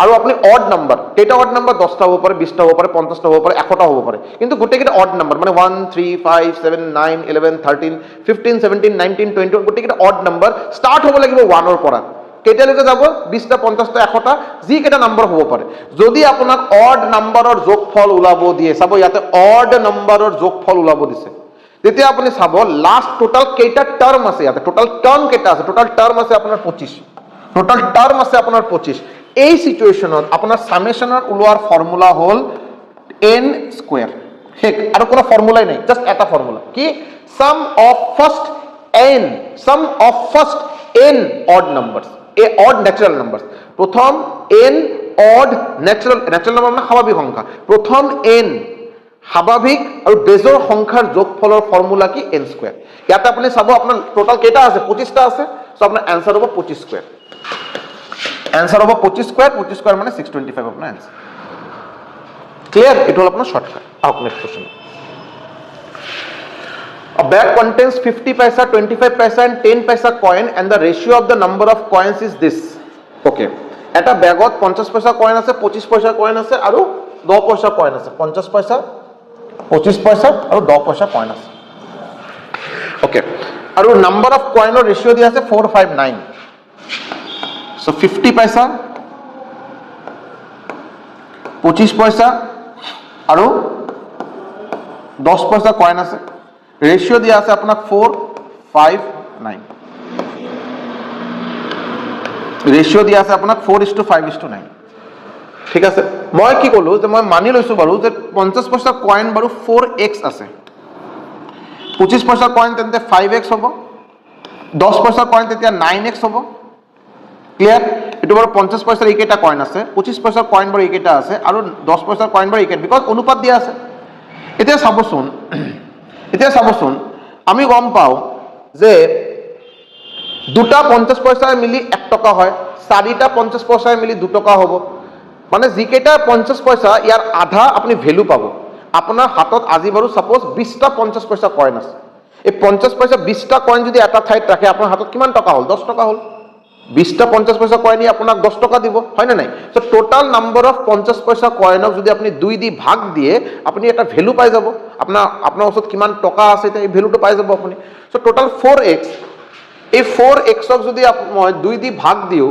আৰু আপুনি অড নম্বৰ, কেইটা অড নম্বৰ? 10টা হ'ব পাৰে, 20টা হ'ব পাৰে, 50টা হ'ব পাৰে, 100টা হ'ব পাৰে, কিন্তু গোটেইকেইটা অড নম্বৰ, মানে 1 3 5 7 9 11 13 15 17 19 20, গোটেইকেইটা অড নম্বৰ ষ্টাৰ্ট হ'ব লাগিব 1ৰ পৰা। কেতিয়ালৈকে যাব? 20টা 50টা 100টা, যিকেইটা নম্বৰ হ'ব পাৰে। যদি আপোনাক অড নম্বৰৰ যোগফল ওলাব দিয়ে, চাব ইয়াতে অড নম্বৰৰ যোগফল ওলাব দিছে, তেতিয়া আপুনি চাব লাষ্ট টোটাল কেইটা টাৰ্ম আছে ইয়াতে, টোটাল টাৰ্ম কেইটা আছে? টোটাল টাৰ্ম আছে আপোনাৰ 25, টোটাল টাৰ্ম আছে আপোনাৰ 25। এই সিচুৱেশ্যনত আপোনাৰ সামেশ্যনৰ ওলোৱাৰ ফৰ্মুলা হ'ল এন স্কুৱেৰ। শেষ, আৰু কোনো ফৰ্মুলাই নাই, জাষ্ট এটা ফৰ্মুলা কি? Sum of first n odd numbers, a odd natural numbers. প্ৰথম এন অড ন্যাচাৰাল নাম্বাৰ মানে স্বাভাৱিক সংখ্যা, প্ৰথম এন স্বাভাৱিক আৰু বেজৰ সংখ্যাৰ যোগফলৰ ফৰ্মুলা কি? N square. ইয়াতে আপুনি চাব আপোনাৰ টোটাল কেইটা আছে? 25টা আছে। চ' আপোনাৰ এনসাৰ হ'ব 25 স্কুৱেৰ। এনসাৰ হ'ব 25 স্কুৱেৰ, 25 স্কুৱেৰ মানে 625 আপোনাৰ এনসাৰ। ক্লিয়াৰ? এইটো হ'ল আপোনাৰ শ্বৰ্টকাট। আহক next question. A bag contains 50 paisa, 25 paisa and 10 paisa coin and the ratio of the number of coins is this. Okay. এটা ব্যাগত 50 পয়সা কয়েন আছে, 25 পয়সা কয়েন আছে আৰু 10 পয়সা কয়েন আছে। 50 পয়সা, 25 পয়সা আৰু 10 পয়সা কয়েন আছে। Okay. আৰু নাম্বাৰ অফ কয়েনৰ ৰেশিও দিয়া আছে 4 5 9. So 50 পয়সা, 25 পয়সা আৰু 10 পয়সা কয়েন আছে। রেশিও দিয়া আছে আপনার 4 5 9, রেশিও দিয়া আছে আপনার 4:5:9। ঠিক আছে, মই কি কলো যে মই মানি লৈছো বাৰু যে 50 পয়সা কয়েন বাৰু 4x আছে, 25 পয়সা কয়েন তেন্তে 5x হ'ব, 10 পয়সা কয়েন তেতিয়া 9x হ'ব। ক্লিয়ার? এটো বাৰু 50 পয়সাৰ এইকেইটা কয়েন আছে, 25 পয়সাৰ কয়েন বাৰু এইকেইটা আছে আৰু 10 পয়সাৰ কয়েন বাৰু এইকেইটা, বিকজ অনুপাত দিয়া আছে। এতিয়া চাবচোন আমি গম পাওঁ যে দুটা 50 পয়সায় মিলি 1 টকা হয়, 4টা 50 পয়সায় মিলি 2 টকা হ'ব। মানে যিকেইটা 50 পয়সা ইয়াৰ আধা আপুনি ভ্যালু পাব। আপোনাৰ হাতত আজি বাৰু সাপোজ 20টা 50 পয়সা কয়েন আছে, এই 50 পয়সা 20টা কয়েন যদি এটা ঠাইত ৰাখে আপোনাৰ হাতত কিমান টকা হ'ল? 10 টকা হ'ল। 20টা 50 পয়সা কয়েনই আপোনাক 10 টকা দিব, হয় না নাই? সো টোটাল নাম্বার অফ 50 পয়সা কয়েনক যদি আপনি 2 দি ভাগ দিয়ে আপনি এটা ভ্যালু পাই যাব, আপনার ওচৰত কিমান টকা আছে এই ভ্যালুটো পাই যাব আপুনি। সো টোটাল 4x, এই 4xক যদি মই 2 দি ভাগ দিও,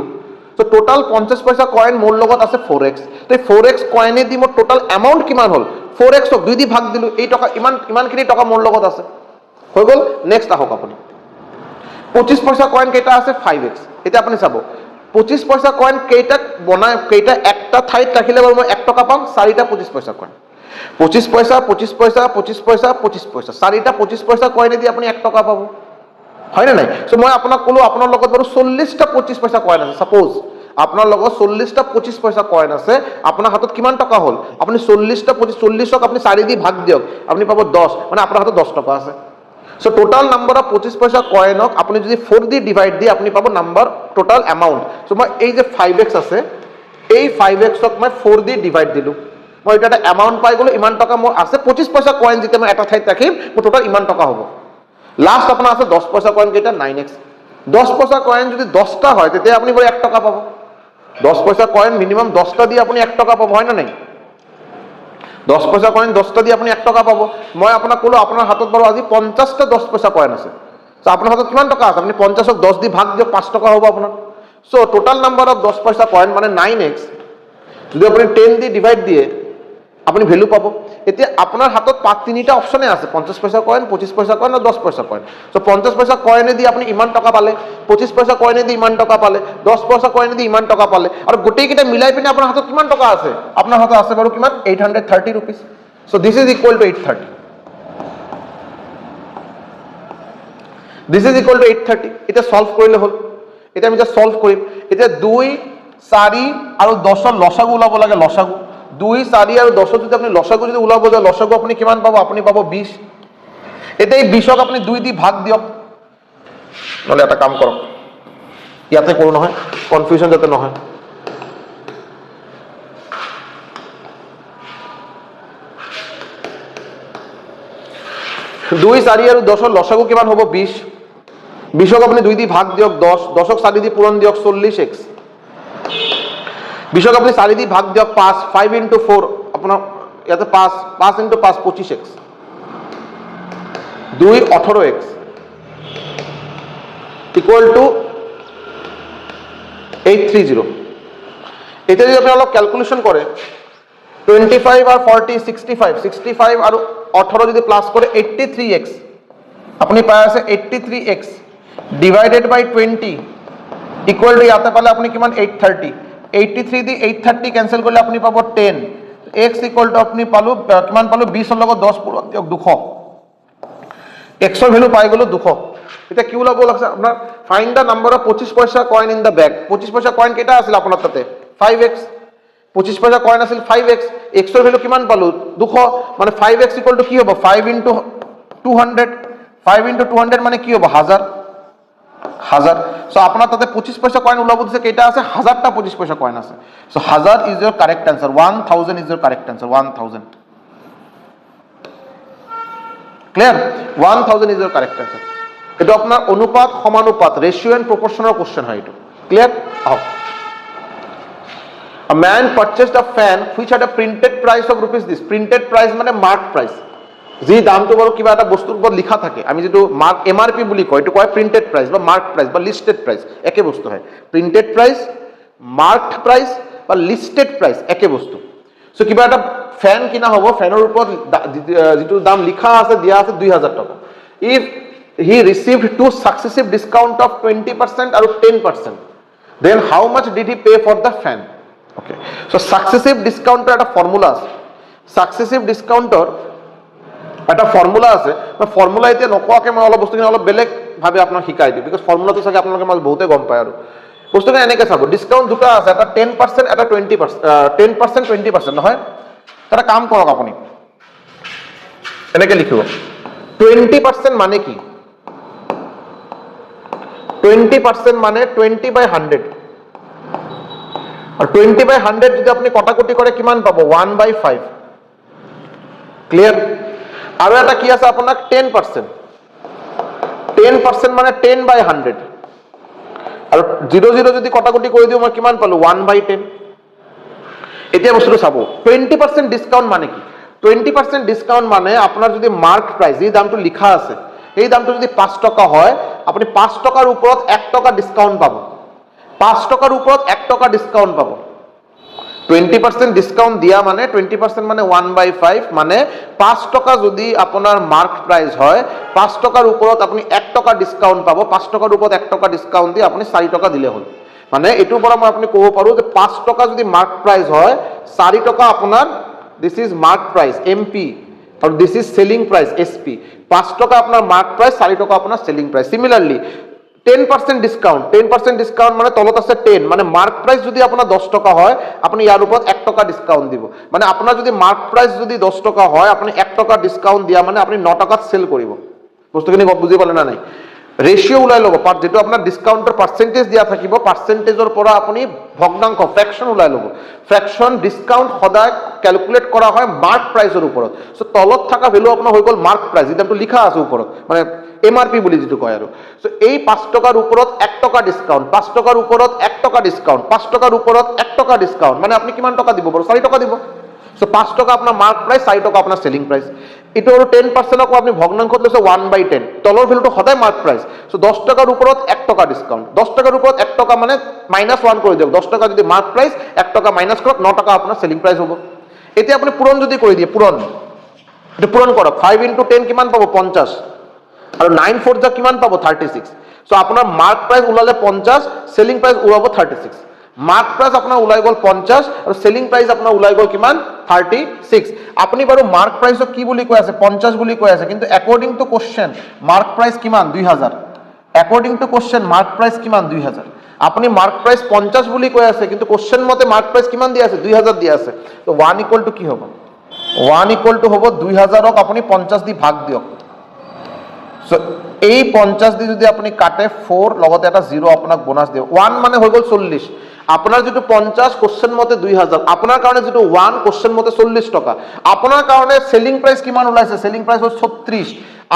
সো টোটাল 50 পয়সা কয়েন মোৰ লগত আছে 4x। তো এই 4x কয়েনে দি মোৰ টোটাল এমাউন্ট কিমান হ'ল? 4xক 2 দি ভাগ দিলো, এই টকা ইমানখিনি টকা মোৰ লগত আছে। হৈ গ'ল। নেক্সট আহক আপুনি 25 পয়সা কয়েন কেইটা আছে? 5x। এটা আপনি চাব 25 পয়সা কয়েন কেইটাক বনাই, কেইটা একটা ঠাইত রাখিলে বাৰু মই 1 টকা পাম? 4টা 25 পয়সা কয়েন, 25 পয়সা 25 পয়সা 25 পয়সা 25 পয়সা, 4টা 25 পয়সা কয়েনে দি আপনি 1 টকা পাব, হয় না নাই? সো মই আপোনাক কলো আপোনাৰ লগত বাৰু 40টা 25 পয়সা কয়েন আছে। সাপোজ আপোনাৰ লগত 40টা 25 পয়সা কয়েন আছে, আপোনাৰ হাতত কিমান টকা হ'ল? আপুনি 40টা 40ক আপনি 4 দি ভাগ দিয়ক, আপনি পাব 10, মানে আপোনাৰ হাতত 10 টকা আছে। সো টোটাল নাম্বার অফ 25 পয়সা কয়েনক আপনি যদি 4 দি ডিভাইড দিয়ে আপনি পাব নাম্বার টোটাল অ্যামাউন্ট। সো মই এই যে 5x আছে, এই 5xক মই 4 দি ডিভাইড দিলো, মই এটা অ্যামাউন্ট পাই গলো, ইমান টকা মোৰ আছে। 25 পয়সা কয়েন যেতিয়া মই এটা ঠাইত ৰাখিম মোৰ টোটাল ইমান টকা হ'ব। লাস্ট আপোনাৰ আছে 10 পয়সা কয়েন কেইটা? 9x। 10 পয়সা কয়েন যদি 10টা হয় তেতিয়া আপনি বাৰু 1 টকা পাব, 10 পয়সা কয়েন মিনিমাম 10টা দিয়ে আপনি 1 টাকা পাবো, হয় না নাই? 10 পয়সা কয়েন 10টা দিয়ে আপনি 1 টাকা পাবো। মই আপোনাক ক'লো আপোনাৰ হাতত বাৰু আজি 50টা 10 পয়সা কয়েন আছে। তো আপোনাৰ হাতত কিমান টকা আছে? আপুনি 50ক 10 দি ভাগ দিয়ক, 5 টকা হ'ব আপোনাৰ। সো টোটাল নাম্বার অফ 10 পয়সা কয়েন মানে 9x, যদি আপনি 10 দি ডিভাইড দিয়ে আপনি ভ্যালু পাবো। এতিয়া আপনার হাতত 3টা অপশনে আছে, 50 পয়সা কয়েন, 25 পয়সা কয়েন আর 10 পয়সা কয়েন। সো 50 পয়সা কয়েনে দিয়ে আপনি ইমান টাকা পালে, 25 পয়সা কয়েনে দিয়ে ইমান টাকা পালে, 10 পয়সা কয়েনে দিয়ে ইমান টাকা পালে, আর গোটেইকেইটা মিলাই পিনে আপনার হাতত কিমান টাকা আছে? আপনার হাতত আছে বাৰু কিমান? 830 rupees. So this is equal two 830। This is equal two 830। এটা সলভ কৰিলে হল। এটা আমি জাস্ট সলভ কৰিম। এটা 2, 4 আৰু 10ৰ লসাগু ওলাব লাগে, লসাগু। 2, 4 আৰু 10 যদি আপনি লসাগু যদি ওলাব যায়, লসাগু আপনি কিমান পাবো? আপনি পাবো 20। এটা এই 20ক আপনি 2 দি ভাগ দিয়ক, নহলে এটা কাম কৰক, ইয়াতে কৰো নহয়, কনফিউজন যাতে নহয়। 2, 4 আৰু 10ৰ লসাগু কিমান হ'ব? 20। 20ক আপনি 2 দি ভাগ দিয়ক 10, 10ক 4 দি পূৰণ দিয়ক 40x। 20ক আপনি 4 দি ভাগ দিয়ক 5, 5 into 4 আপনার ইয়াতে 5 into 5 25x, 2 18x equal to 830। এটা যদি আপনি অলপ ক্যালকুলেশন করে 25 আর 40 65 আর 18 যদি প্লাস করে 83x আপনি পায় আছে 83x divided by 20 equal to ইয়াতে পালে আপনি কিমান? 830। 83 দি 830 ক্যান্সেল করলে আপনি পাবো 10। x ইকুয়াল টু আপনি পালো কিমান পালো? 20 এর লগত 10 পূরণ দিয়ক 200। x এর ভ্যালু পাই গেল 200। এটা কি ওলাব লাগছে আপনার? ফাইন্ড দা নাম্বার অফ 25 পয়সা কয়েন ইন দা ব্যাগ। 25 পয়সা কয়েন কেটা আছিল আপনার তাতে? 5x। 25 পয়সা কয়েন আছিল 5x, x এর ভ্যালু কিমান পালো? 200। মানে 5x ইকুয়াল টু কি হবে? 5 into 200। 5 into 200 মানে কি হবে? 1000। সো আপনার তাতে 25 পয়সা কয়েন ওলাব দিছে, কেটা আছে? 1000টা 25 পয়সা কয়েন আছে। So 1000 is your correct answer. 1000 is your correct answer. 1000 clear? 1000 is your correct answer. এটা আপনার অনুপাত সমানুপাত, রেশিও এন্ড প্রপোর্শনাল কোশ্চেন হয় এটা। ক্লিয়ার? আও A man purchased a fan which had a printed price of rupees this. Printed price মানে mark price, যে দামটো বাৰু কিবা এটা বস্তুৰ ওপৰত লিখা থাকে, আমি যেটো মার্ক এমআরপি বুলি কয়, এটো কয় প্রিন্টেড প্রাইস বা মার্ক প্রাইস বা লিস্টেড প্রাইস, একে বস্তু হয়। প্রিন্টেড প্রাইস, মার্কড প্রাইস বা লিস্টেড প্রাইস একে বস্তু। সো কিবা এটা ফ্যান কিনা হ'ব, ফ্যানৰ ওপৰত যেটো দাম লিখা আছে দিয়া আছে 2000 টাকা। If he received two successive discount of 20% আৰু 10%, then how much did he pay for the fan? Okay, so successive ডিসকাউন্টের একটা ফর্মুলা আছে। সাকসেসিভ ডিসকাউন্টৰ একটা ফৰ্মুলা আছে। ফৰ্মুলা এতিয়া নকোৱাকে মই অলপ বস্তুখিনি অলপ বেলেগ ভাবে আপোনাক শিকাই দিওঁ, বিকজ ফর্মুলাটো চাগে আপোনালোকে মই বহুতে গম পায়। আৰু বস্তুখিনি এনেকে চাব, ডিসকাউন্ট দুটা আছে, এটা 10% এটা 20%, 10% 20% নহয়। এটা কাম কৰক, আপুনি এনেকে লিখিব 20% মানে কি? 20% মানে 20/100, আর 20/100 যদি আপনি কটাকটি করে কিমান পাব? 1/5। ক্লিয়ার? আৰু এটা কি আছে আপোনাক? 10%। 10% মানে 10/100, আৰু 00 যদি কটাকটি কৰি দিও মই কিমান পালো? 1/10। এতিয়া বস্তুটো চাব, 20% ডিসকাউন্ট মানে কি? 20% ডিসকাউন্ট মানে আপনার যদি মার্ক প্রাইস, এই দামটো লিখা আছে, এই দামটো যদি 5 টাকা হয়, আপনি 5 টাকার উপৰত 1 টাকা ডিসকাউন্ট পাব। 5 টাকাৰ উপৰত 1 টাকা ডিসকাউন্ট পাব। 20% ডিসকাউন্ট দিয়া মানে 20% মানে 1/5, মানে 5 টাকা যদি আপনার মার্ক প্রাইস হয়, 5 টাকার উপৰত আপনি 1 টাকা ডিসকাউন্ট পাব। 5 টাকাৰ উপৰত 1 টাকা ডিসকাউন্ট দিয়ে আপনি 4 টাকা দিলে হল। মানে এটোৰ পৰা মই আপনি ক'ব পাৰো যে 5 টাকা যদি মার্ক প্রাইস হয়, 4 টাকা আপনার this is mark price MP, আর this is selling price SP. 5 টাকা আপনার মার্ক প্রাইস, 4 টাকা আপনার selling price. Similarly 10% discount, 10% discount মানে তলত আছে 10, মানে মার্ক প্রাইস যদি আপনার 10 টাকা হয়, আপনি ইয়ার উপর 1 টাকা ডিসকাউন্ট দিব। মানে আপনার যদি মার্ক প্রাইস যদি 10 টাকা হয়, আপনি 1 টাকা ডিসকাউন্ট দিয়া মানে আপনি 9 টাকাত সেল কৰিব। বস্তুখিনি বুজি পালে না নাই? ৰেশিও ওলাই ল'ব, যেটো আপনাৰ ডিসকাউন্টেৰ পাৰ্সেন্টেজ দিয়া থাকিব, পাৰ্সেন্টেজৰ পৰা আপনি ভগ্নাংশ ফ্ৰ্যাকশন ওলাই ল'ব। ফ্ৰ্যাকশন ডিসকাউন্ট সদায় ক্যালকুলেট কৰা হয় মাৰ্ক প্ৰাইসেৰ উপৰত। সো তলত থাকা ভ্যালু আপনাৰ হৈ গ'ল মাৰ্ক প্ৰাইস, এই দামটো লিখা আছে উপৰত, মানে MRP বুলি যিটো কয় আৰু সো এই 5 টকাৰ ওপৰত 1 টকা ডিসকাউন্ট 5 টকাৰ ওপৰত 1 টকা ডিসকাউন্ট 5 টকাৰ ওপৰত 1 টকা ডিসকাউন্ট মানে আপুনি কিমান টকা দিব বাৰু 4 টকা দিব সো 5 টকা আপোনাৰ মাৰ্ক প্ৰাইস 4 টকা আপোনাৰ সেলিং প্ৰাইস এটো আৰু 10% আকৌ আপুনি ভগ্নাংশত লৈছে 1/10 তলৰ ভ্যালুটো সদায় মাৰ্ক প্ৰাইস সো 10 টকাৰ ওপৰত 1 টকা ডিসকাউন্ট 10 টকাৰ ওপৰত 1 টকা মানে -1 কৰি দিয়ক 10 টকা যদি মাৰ্ক প্ৰাইস 1 টকা মাইনাস কৰক 9 টকা আপোনাৰ সেলিং প্ৰাইস হ'ব এতিয়া আপুনি পূৰণ যদি কৰি দিয়ে পূৰণ এটো পূৰণ কৰক 5 * 10 কিমান পাব 50 আৰু 9 4 যা কিমান পাব 36 সো আপোনাৰ মাৰ্ক প্ৰাইস ওলালে 50 সেলিং প্ৰাইস ওলাব 36 মাৰ্ক প্ৰাইস আপোনাৰ ওলাই গল 50 আৰু সেলিং প্ৰাইস আপোনাৰ ওলাই গল কিমান 36 আপুনি বাৰু মার্ক প্রাইসক কি বুলি কৈ আছে 50 বুলি কৈ আছে কিন্তু according to question mark price কিমান 2000 according to question mark price কিমান 2000 আপনি মার্ক প্রাইস 50 বুলি কৈ আছে কিন্তু কোশ্চেন মতে মার্ক প্রাইস কিমান দিয়া আছে 2000 দিয়া আছে তো 1 = কি হ'ব 1 = হ'ব 2000ক আপুনি 50 দি ভাগ দিয়ক সো এই 50 দি যদি আপনি কাটে 4 লগতে এটা 0 আপোনাক বোনাস দিও 1 মানে হৈ গল 40 আপনার যেটো 50 কোশ্চেন মতে 2000 আপনার কারণে যেটো 1 কোশ্চেন মতে 40 টাকা আপনার কারণে সেলিং প্রাইস কিমান ওলাইছে সেলিং প্রাইস হল 36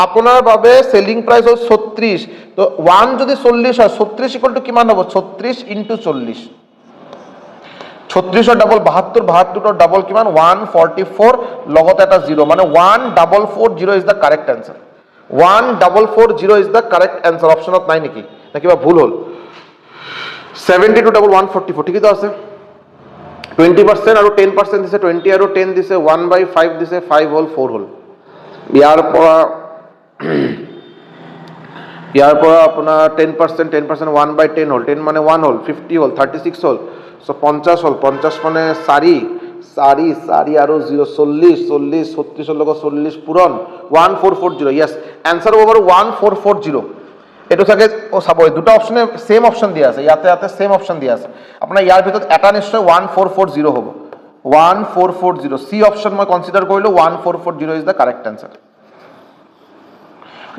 আপনার বাবে সেলিং প্রাইস হল 36 তো 1 যদি 40 হয় 36 = কিমান হবে 36 * 40 36 ডাবল 72 72 ডাবল কিমান 144 লগতে এটা 0 মানে 1440 is the correct answer 1440 is the correct answer অপশনত নাই নেকি না কিবা ভুল হল 72 ঠিকই তো আছে 20% আৰু 10% দিছে 20 আৰু 10 দিছে 1/5 দিছে 5 হল 4 হল ইয়াৰ পৰা আপোনাৰ 10% 1/10 হল 10 মানে 1 হল 50 হল 36 হল সো 50 হল 50 মানে 4 আৰু 0 40 36 ৰ লগত 40 পূৰণ 1440 ইয়েস आंसर ওভার 1440 এটো থাকে ও চাবই দুটো অপশনে সেম অপশন দিয়া আছে ইয়াতে সেম অপশন দিয়া আছে আপোনাৰ ইয়াৰ ভিতৰত এটা নিশ্চয় 1440 হ'ব 1440 সি অপশন মই কনসিডাৰ কৰিলো 1440 is da correct answer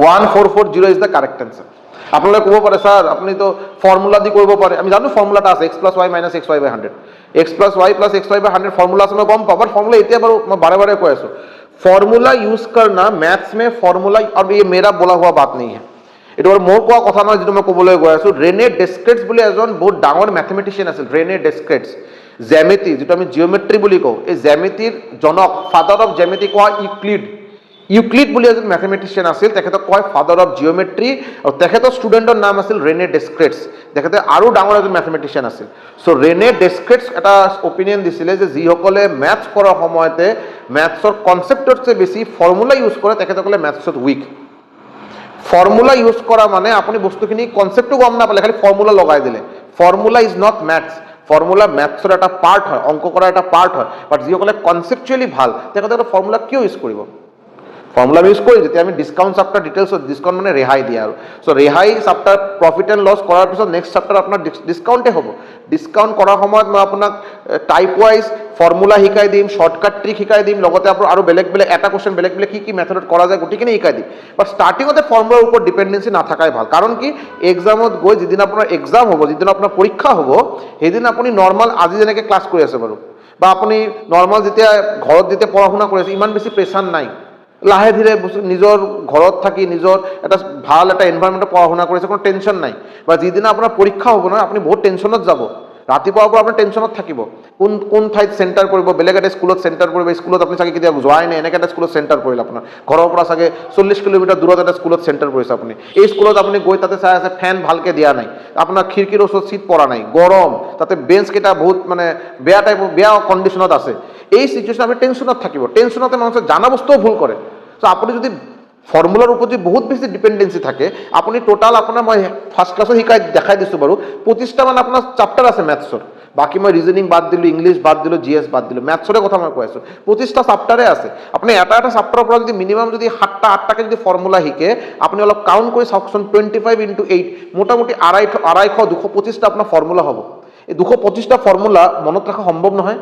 1440 is da correct answer আপোনালোকে ক'ব পাৰে স্যাৰ আপুনি তো ফৰ্মুলা দি কৰিব পাৰে আমি জানো ফর্মুলাটা আছে x + y - xy/100 x + y + xy/100 formula আছে মই গম পাব বাট फॉर्मूला এতিয়া বাৰু মই বাৰে বাৰে কৈ আছো फॉर्मूला यूज करना मैथ्स में फॉर्मूला और ये मेरा बोला हुआ बात नहीं है এটা মোৰ কোৱা কথা নহয় যেটো মই ক'বলৈ গৈ আছো ৰেনে ডেস্ক্ৰেটছ বুলি এজন বহুত ডাঙৰ ম্যাথমেটিশিয়ান আছিল ৰেনে ডেস্ক্ৰেটছ জ্যামিতি যেটো আমি জিওমেট্ৰি বুলি কওঁ এই জ্যামিতিৰ জনক ফাদাৰ অফ জ্যামিতি কোৱা ইউক্লিড বুলি এজন ম্যাথমেটিশিয়ান আছিল তেখেতক কয় ফাদাৰ অফ জিওমেট্ৰি আৰু তেখেতৰ ষ্টুডেন্টৰ নাম আছিল ৰেনে ডেস্ক্ৰেটছ তেখেতে আৰু ডাঙৰ এজন ম্যাথমেটিশিয়ান আছিল সো ৰেনে ডেস্ক্ৰেটছ এটা অপিনিয়ন দিছিলে যে যিসকলে ম্যাথছ কৰাৰ সময়তে ম্যাথছৰ কনসেপ্টতছে বেছি ফৰ্মুলা ইউজ কৰে তেখেতসকলে ম্যাথছত উইক फॉर्मूला यूज करा माने अपनी बस्तुखिनि कन्सेप्टो गम ना पाले खाली फॉर्मूला लगाय दिले formula is not maths formula मैथ्सर এটা পার্ট হয় অঙ্ক করা এটা পার্ট হয় বাট যিসকলে কনসেপচুয়ালি ভাল তেখেতে ফর্মুলা কিয় ইউজ কৰিব फॉर्मूला ইউজ কৰি যেতিয়া আমি ডিসকাউন্ট চ্যাপ্টাৰ ডিটেইলস ডিসকাউন্ট মানে ৰেহাই দিয়া আৰু সো ৰেহাই চ্যাপ্টাৰ প্ৰফিট এন্ড লস কৰাৰ পিছত নেক্সট চ্যাপ্টাৰ আপোনাৰ ডিসকাউন্টে হ'ব ডিসকাউন্ট কৰাৰ সময়ত মই আপোনাক টাইপ ওয়াইজ ফৰ্মুলা শিকাই দিম শৰ্টকাট ট্ৰিক শিকাই দিম লগতে আপোনাৰ আৰু বেলেগ বেলেগ এটা কোশ্চেন বেলেগ বেলেগ কি মেথডত কৰা যায় গুটিখিনি শিকাই দিম বাট স্টাৰ্টিংতে ফৰ্মুলাৰ ওপৰত ডিপেন্ডেন্সি না থাকাই ভাল কাৰণ কি এক্সামত গৈ যেদিন আপোনাৰ এক্সাম হ'ব যেদিন আপোনাৰ পৰীক্ষা হ'ব সেইদিন আপুনি নৰমাল আজি যেনেকে ক্লাস কৰি আছে বাৰু বা আপুনি নৰমাল যেতিয়া ঘৰত যেতিয়া পঢ়া-শুনা কৰি আছে ইমান বেছি প্ৰেছাৰ নাই লাহে ধীৰে নিজৰ ঘৰত থাকি নিজৰ এটা ভাল এটা এনভায়ৰনমেন্টে পড়াশোনা কৰিছে কোনো টেনশন নাই বা যিদিনা আপোনাৰ পৰীক্ষা হ'ব না আপুনি বহুত টেনশনত যাব ৰাতিপুৱাৰ পৰা আপুনি টেনশনত থাকিব কোন ঠাইত সেন্টাৰ পৰিব বেলেগ এটা স্কুলত সেন্টাৰ পৰিব স্কুলত আপুনি চাগে কেতিয়া যোৱাই নাই এনেকা এটা স্কুলত সেন্টাৰ পৰিল আপোনাৰ ঘৰৰ পৰা চাগে 40 কিলোমিটাৰ দূৰত এটা স্কুলত সেন্টাৰ পৰিছে আপুনি এই স্কুলত আপুনি গৈ তাতে চাই আছে ফ্যান ভালকে দিয়া নাই আপোনাৰ খিৰকিৰ ওচৰত সিট পৰা নাই গৰম তাতে বেঞ্চ কেটা বহুত মানে বেয়া কন্ডিশনত আছে এই সিচুয়েশন আমি টেনশনত থাকিব টেনশনতে মানুষ জানা বস্তুও ভুল করে সো আপনি যদি ফর্মুলার উপর যদি বহুত বেশি ডিপেন্ডেন্সি থাকে আপনি টোটাল আপনার মই ফার্স্ট ক্লাসে শিকাই দেখাই দিছো বাৰু 25টা মানে আপনাৰ চ্যাপ্টাৰ আছে ম্যাথছৰ বাকি মই ৰিজনিং বাদ দিলো ইংলিশ বাদ দিলো জিএস বাদ দিলো ম্যাথছৰ কথা মই কৈ আছো 25টা চ্যাপ্টাৰে আছে আপনি এটা চ্যাপ্টাৰৰ পৰা যদি মিনিমাম যদি 8টাকে যদি ফৰ্মুলা শিকে আপনি অলপ কাউন্ট কৰি চাওকচোন 25 * 8 মোটামুটি 250 225টা আপনাৰ ফৰ্মুলা হ'ব এই 225টা ফৰ্মুলা মনত ৰাখা সম্ভৱ নহয়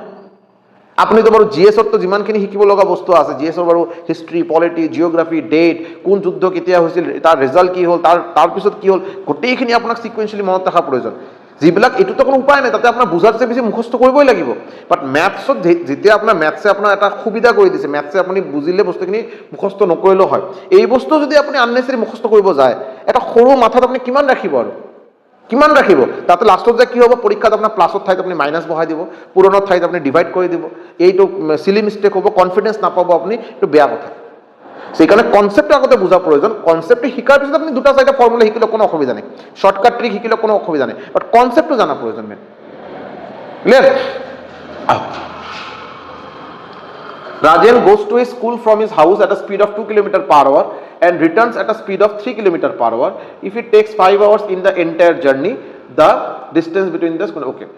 আপনি তো বাৰু জিএসৰ তো যিমানখিনি শিকিব লগা বস্তু আছে জিএসৰ বাৰু হিষ্ট্ৰি পলিটি জিওগ্ৰাফি ডেট কোন যুদ্ধ কেতিয়া হৈছিল তাৰ ৰিজাল্ট কি হ'ল তাৰ পিছত কি হ'ল গোটেইখিনি আপোনাক সিকুৱেন্সিয়ালি মনত ৰাখা প্ৰয়োজন যিবিলাক এইটোতো কোনো উপায় নাই, তাতে আপোনাৰ বুজাতছে বেছি মুখস্থ কৰিবই লাগিব। বাট মেথছত যেতিয়া আপোনাৰ মেথছে আপোনাৰ এটা সুবিধা কৰি দিছে, মেথছে আপুনি বুজিলে বস্তুখিনি মুখস্থ নকৰিলেও হয়, এই বস্তু যদি আপুনি আননেচেৰী মুখস্থ কৰিব যায়, এটা সৰু মাথাত আপুনি কিমান ৰাখিব আৰু কিমান ৰাখিব? তাতে লাষ্টত যে কি হ'ব, পৰীক্ষাত আপোনাৰ প্লাছৰ ঠাইত আপুনি মাইনাছ বহাই দিব, পূৰণৰ ঠাইত আপুনি ডিভাইড কৰি দিব, এইটো চিলি মিষ্টেক হ'ব, কনফিডেন্স নাপাব আপুনি, এইটো বেয়া কথা। সেইকাৰণে কনচেপ্টটো আগতে বুজা প্ৰয়োজন। কনচেপ্টটো শিকাৰ পিছত আপুনি দুটা চাৰিটা ফৰ্মুলা শিকিলে কোনো অসুবিধা নাই, শৰ্টকাট ট্ৰিক শিকিলে কোনো অসুবিধা নাই, বাট কনচেপ্টটো জানা প্ৰয়োজন মেন। Clear? Rajan goes to his school from his house at a speed of 2 km/h and returns at a speed of 3 km/h. If it takes 5 hours in the entire journey, the distance between the school. Okay.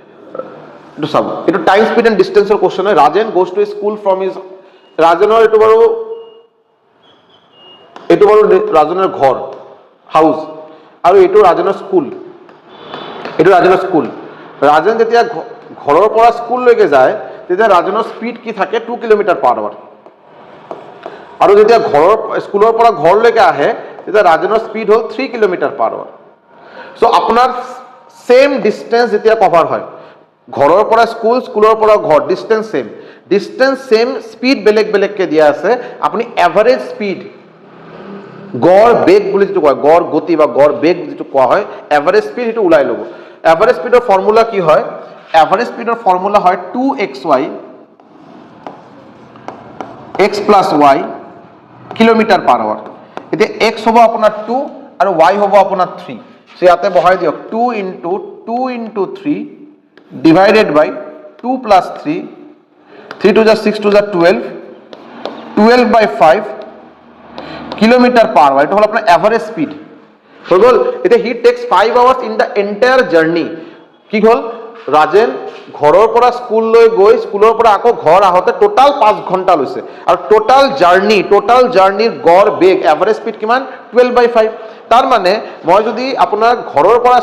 To sum, it time, speed and distance or question. Rajan goes to his school from his Rajaner Rajaner ghor house আৰু এইটো ৰাজনৰ school, এইটো ৰাজনৰ school. Rajan যেতিয়া ঘৰৰ পৰা স্কুললৈকে যায় তেতিয়া ৰাজনৰ speed কি থাকে 2 km/h, আৰু যেতিয়া স্কুলৰ পৰা ঘৰলৈকে আহে তেতিয়া ৰাজনৰ স্পীড হ'ল 3 km/h। চ' আপোনাৰ সেম ডিষ্টেঞ্চ যেতিয়া কভাৰ হয়, ঘৰৰ পৰা স্কুল, স্কুলৰ পৰা ঘৰ, ডিষ্টেঞ্চ সেম, স্পীড বেলেগ বেলেগকে দিয়া আছে, আপুনি এভাৰেজ স্পীড, গড় বেগ বুলি যিটো কয়, গড় গতি বা গড় বেগ যিটো কোৱা হয়, এভাৰেজ স্পীড, সেইটো ওলাই ল'ব। এভাৰেজ স্পীডৰ ফৰ্মুলা কি হয়? এভাৰেজ স্পীডৰ ফৰ্মুলা হয় 2xy x plus y km/h। এতিয়া x হ'ব আপোনাৰ 2 আৰু y হ'ব আপোনাৰ 3। সো ইয়াতে বহাই দিয়ক 2 into 3 divided by 2 plus 3, 3 to the 6 to the 12 by 5 km/h। এটা হল আপনার এভারেজ স্পিড হৈ গল। এটা he takes 5 hours in the entire journey। কি হল? ৰাজেন ঘৰৰ পৰা স্কুললৈ গৈ স্কুলৰ পৰা আকৌ ঘৰ আহোতে টোটাল 5 ঘণ্টা লৈছে, আৰু টোটাল জাৰ্নিৰ গড় বেগ এভাৰেজ স্পিড কিমান? 12/5। তাৰ মানে মই যদি আপোনাৰ ঘৰৰ পৰা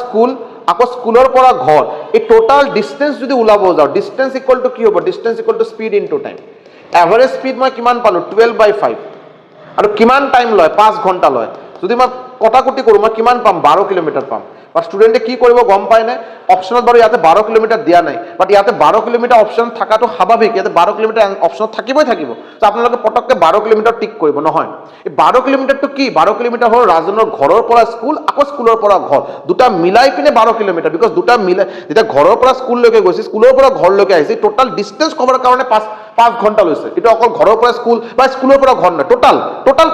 স্কুল আকৌ স্কুলৰ পৰা ঘৰ, এই টোটাল ডিষ্টেন্স যদি ওলাব যাওঁ, ডিষ্টেন্স ইকুৱেল টু কি হ'ব? Distance equal to speed into time. Average speed মই কিমান পালো? 12/5। আৰু কিমান টাইম লয়? 5 ঘণ্টা লয়। যদি মই কটাকটি কৰোঁ মই কিমান পাম? 12 কিলোমিটাৰ পাম। বা ষ্টুডেণ্টে কি কৰিব গম পায় নে? অপশ্যনত বাৰু ইয়াতে 12 কিলোমিটাৰ দিয়া নাই, বাট ইয়াতে 12 কিলোমিটাৰ অপশ্যন থকাটো স্বাভাৱিক, ইয়াতে 12 কিলোমিটাৰ অপশ্যনত থাকিবই থাকিব। তো আপোনালোকে পটককৈ 12 কিলোমিটাৰ টিক কৰিব নহয়। এই 12 কিলোমিটাৰটো কি? 12 কিলোমিটাৰ হ'ল ৰাজনৰ ঘৰৰ পৰা স্কুল আকৌ স্কুলৰ পৰা ঘৰ, দুটা মিলাই পিনে 12 কিলোমিটাৰ। বিকজ দুটা মিলাই, যেতিয়া ঘৰৰ পৰা স্কুললৈকে গৈছে, স্কুলৰ পৰা ঘৰলৈকে আহিছে, টোটাল ডিষ্টেন্স কভাৰ কাৰণে 5 ঘণ্টা লৈছে। এইটো অকল ঘৰৰ পৰা স্কুল বা স্কুলৰ পৰা ঘৰ নহয়, টোটাল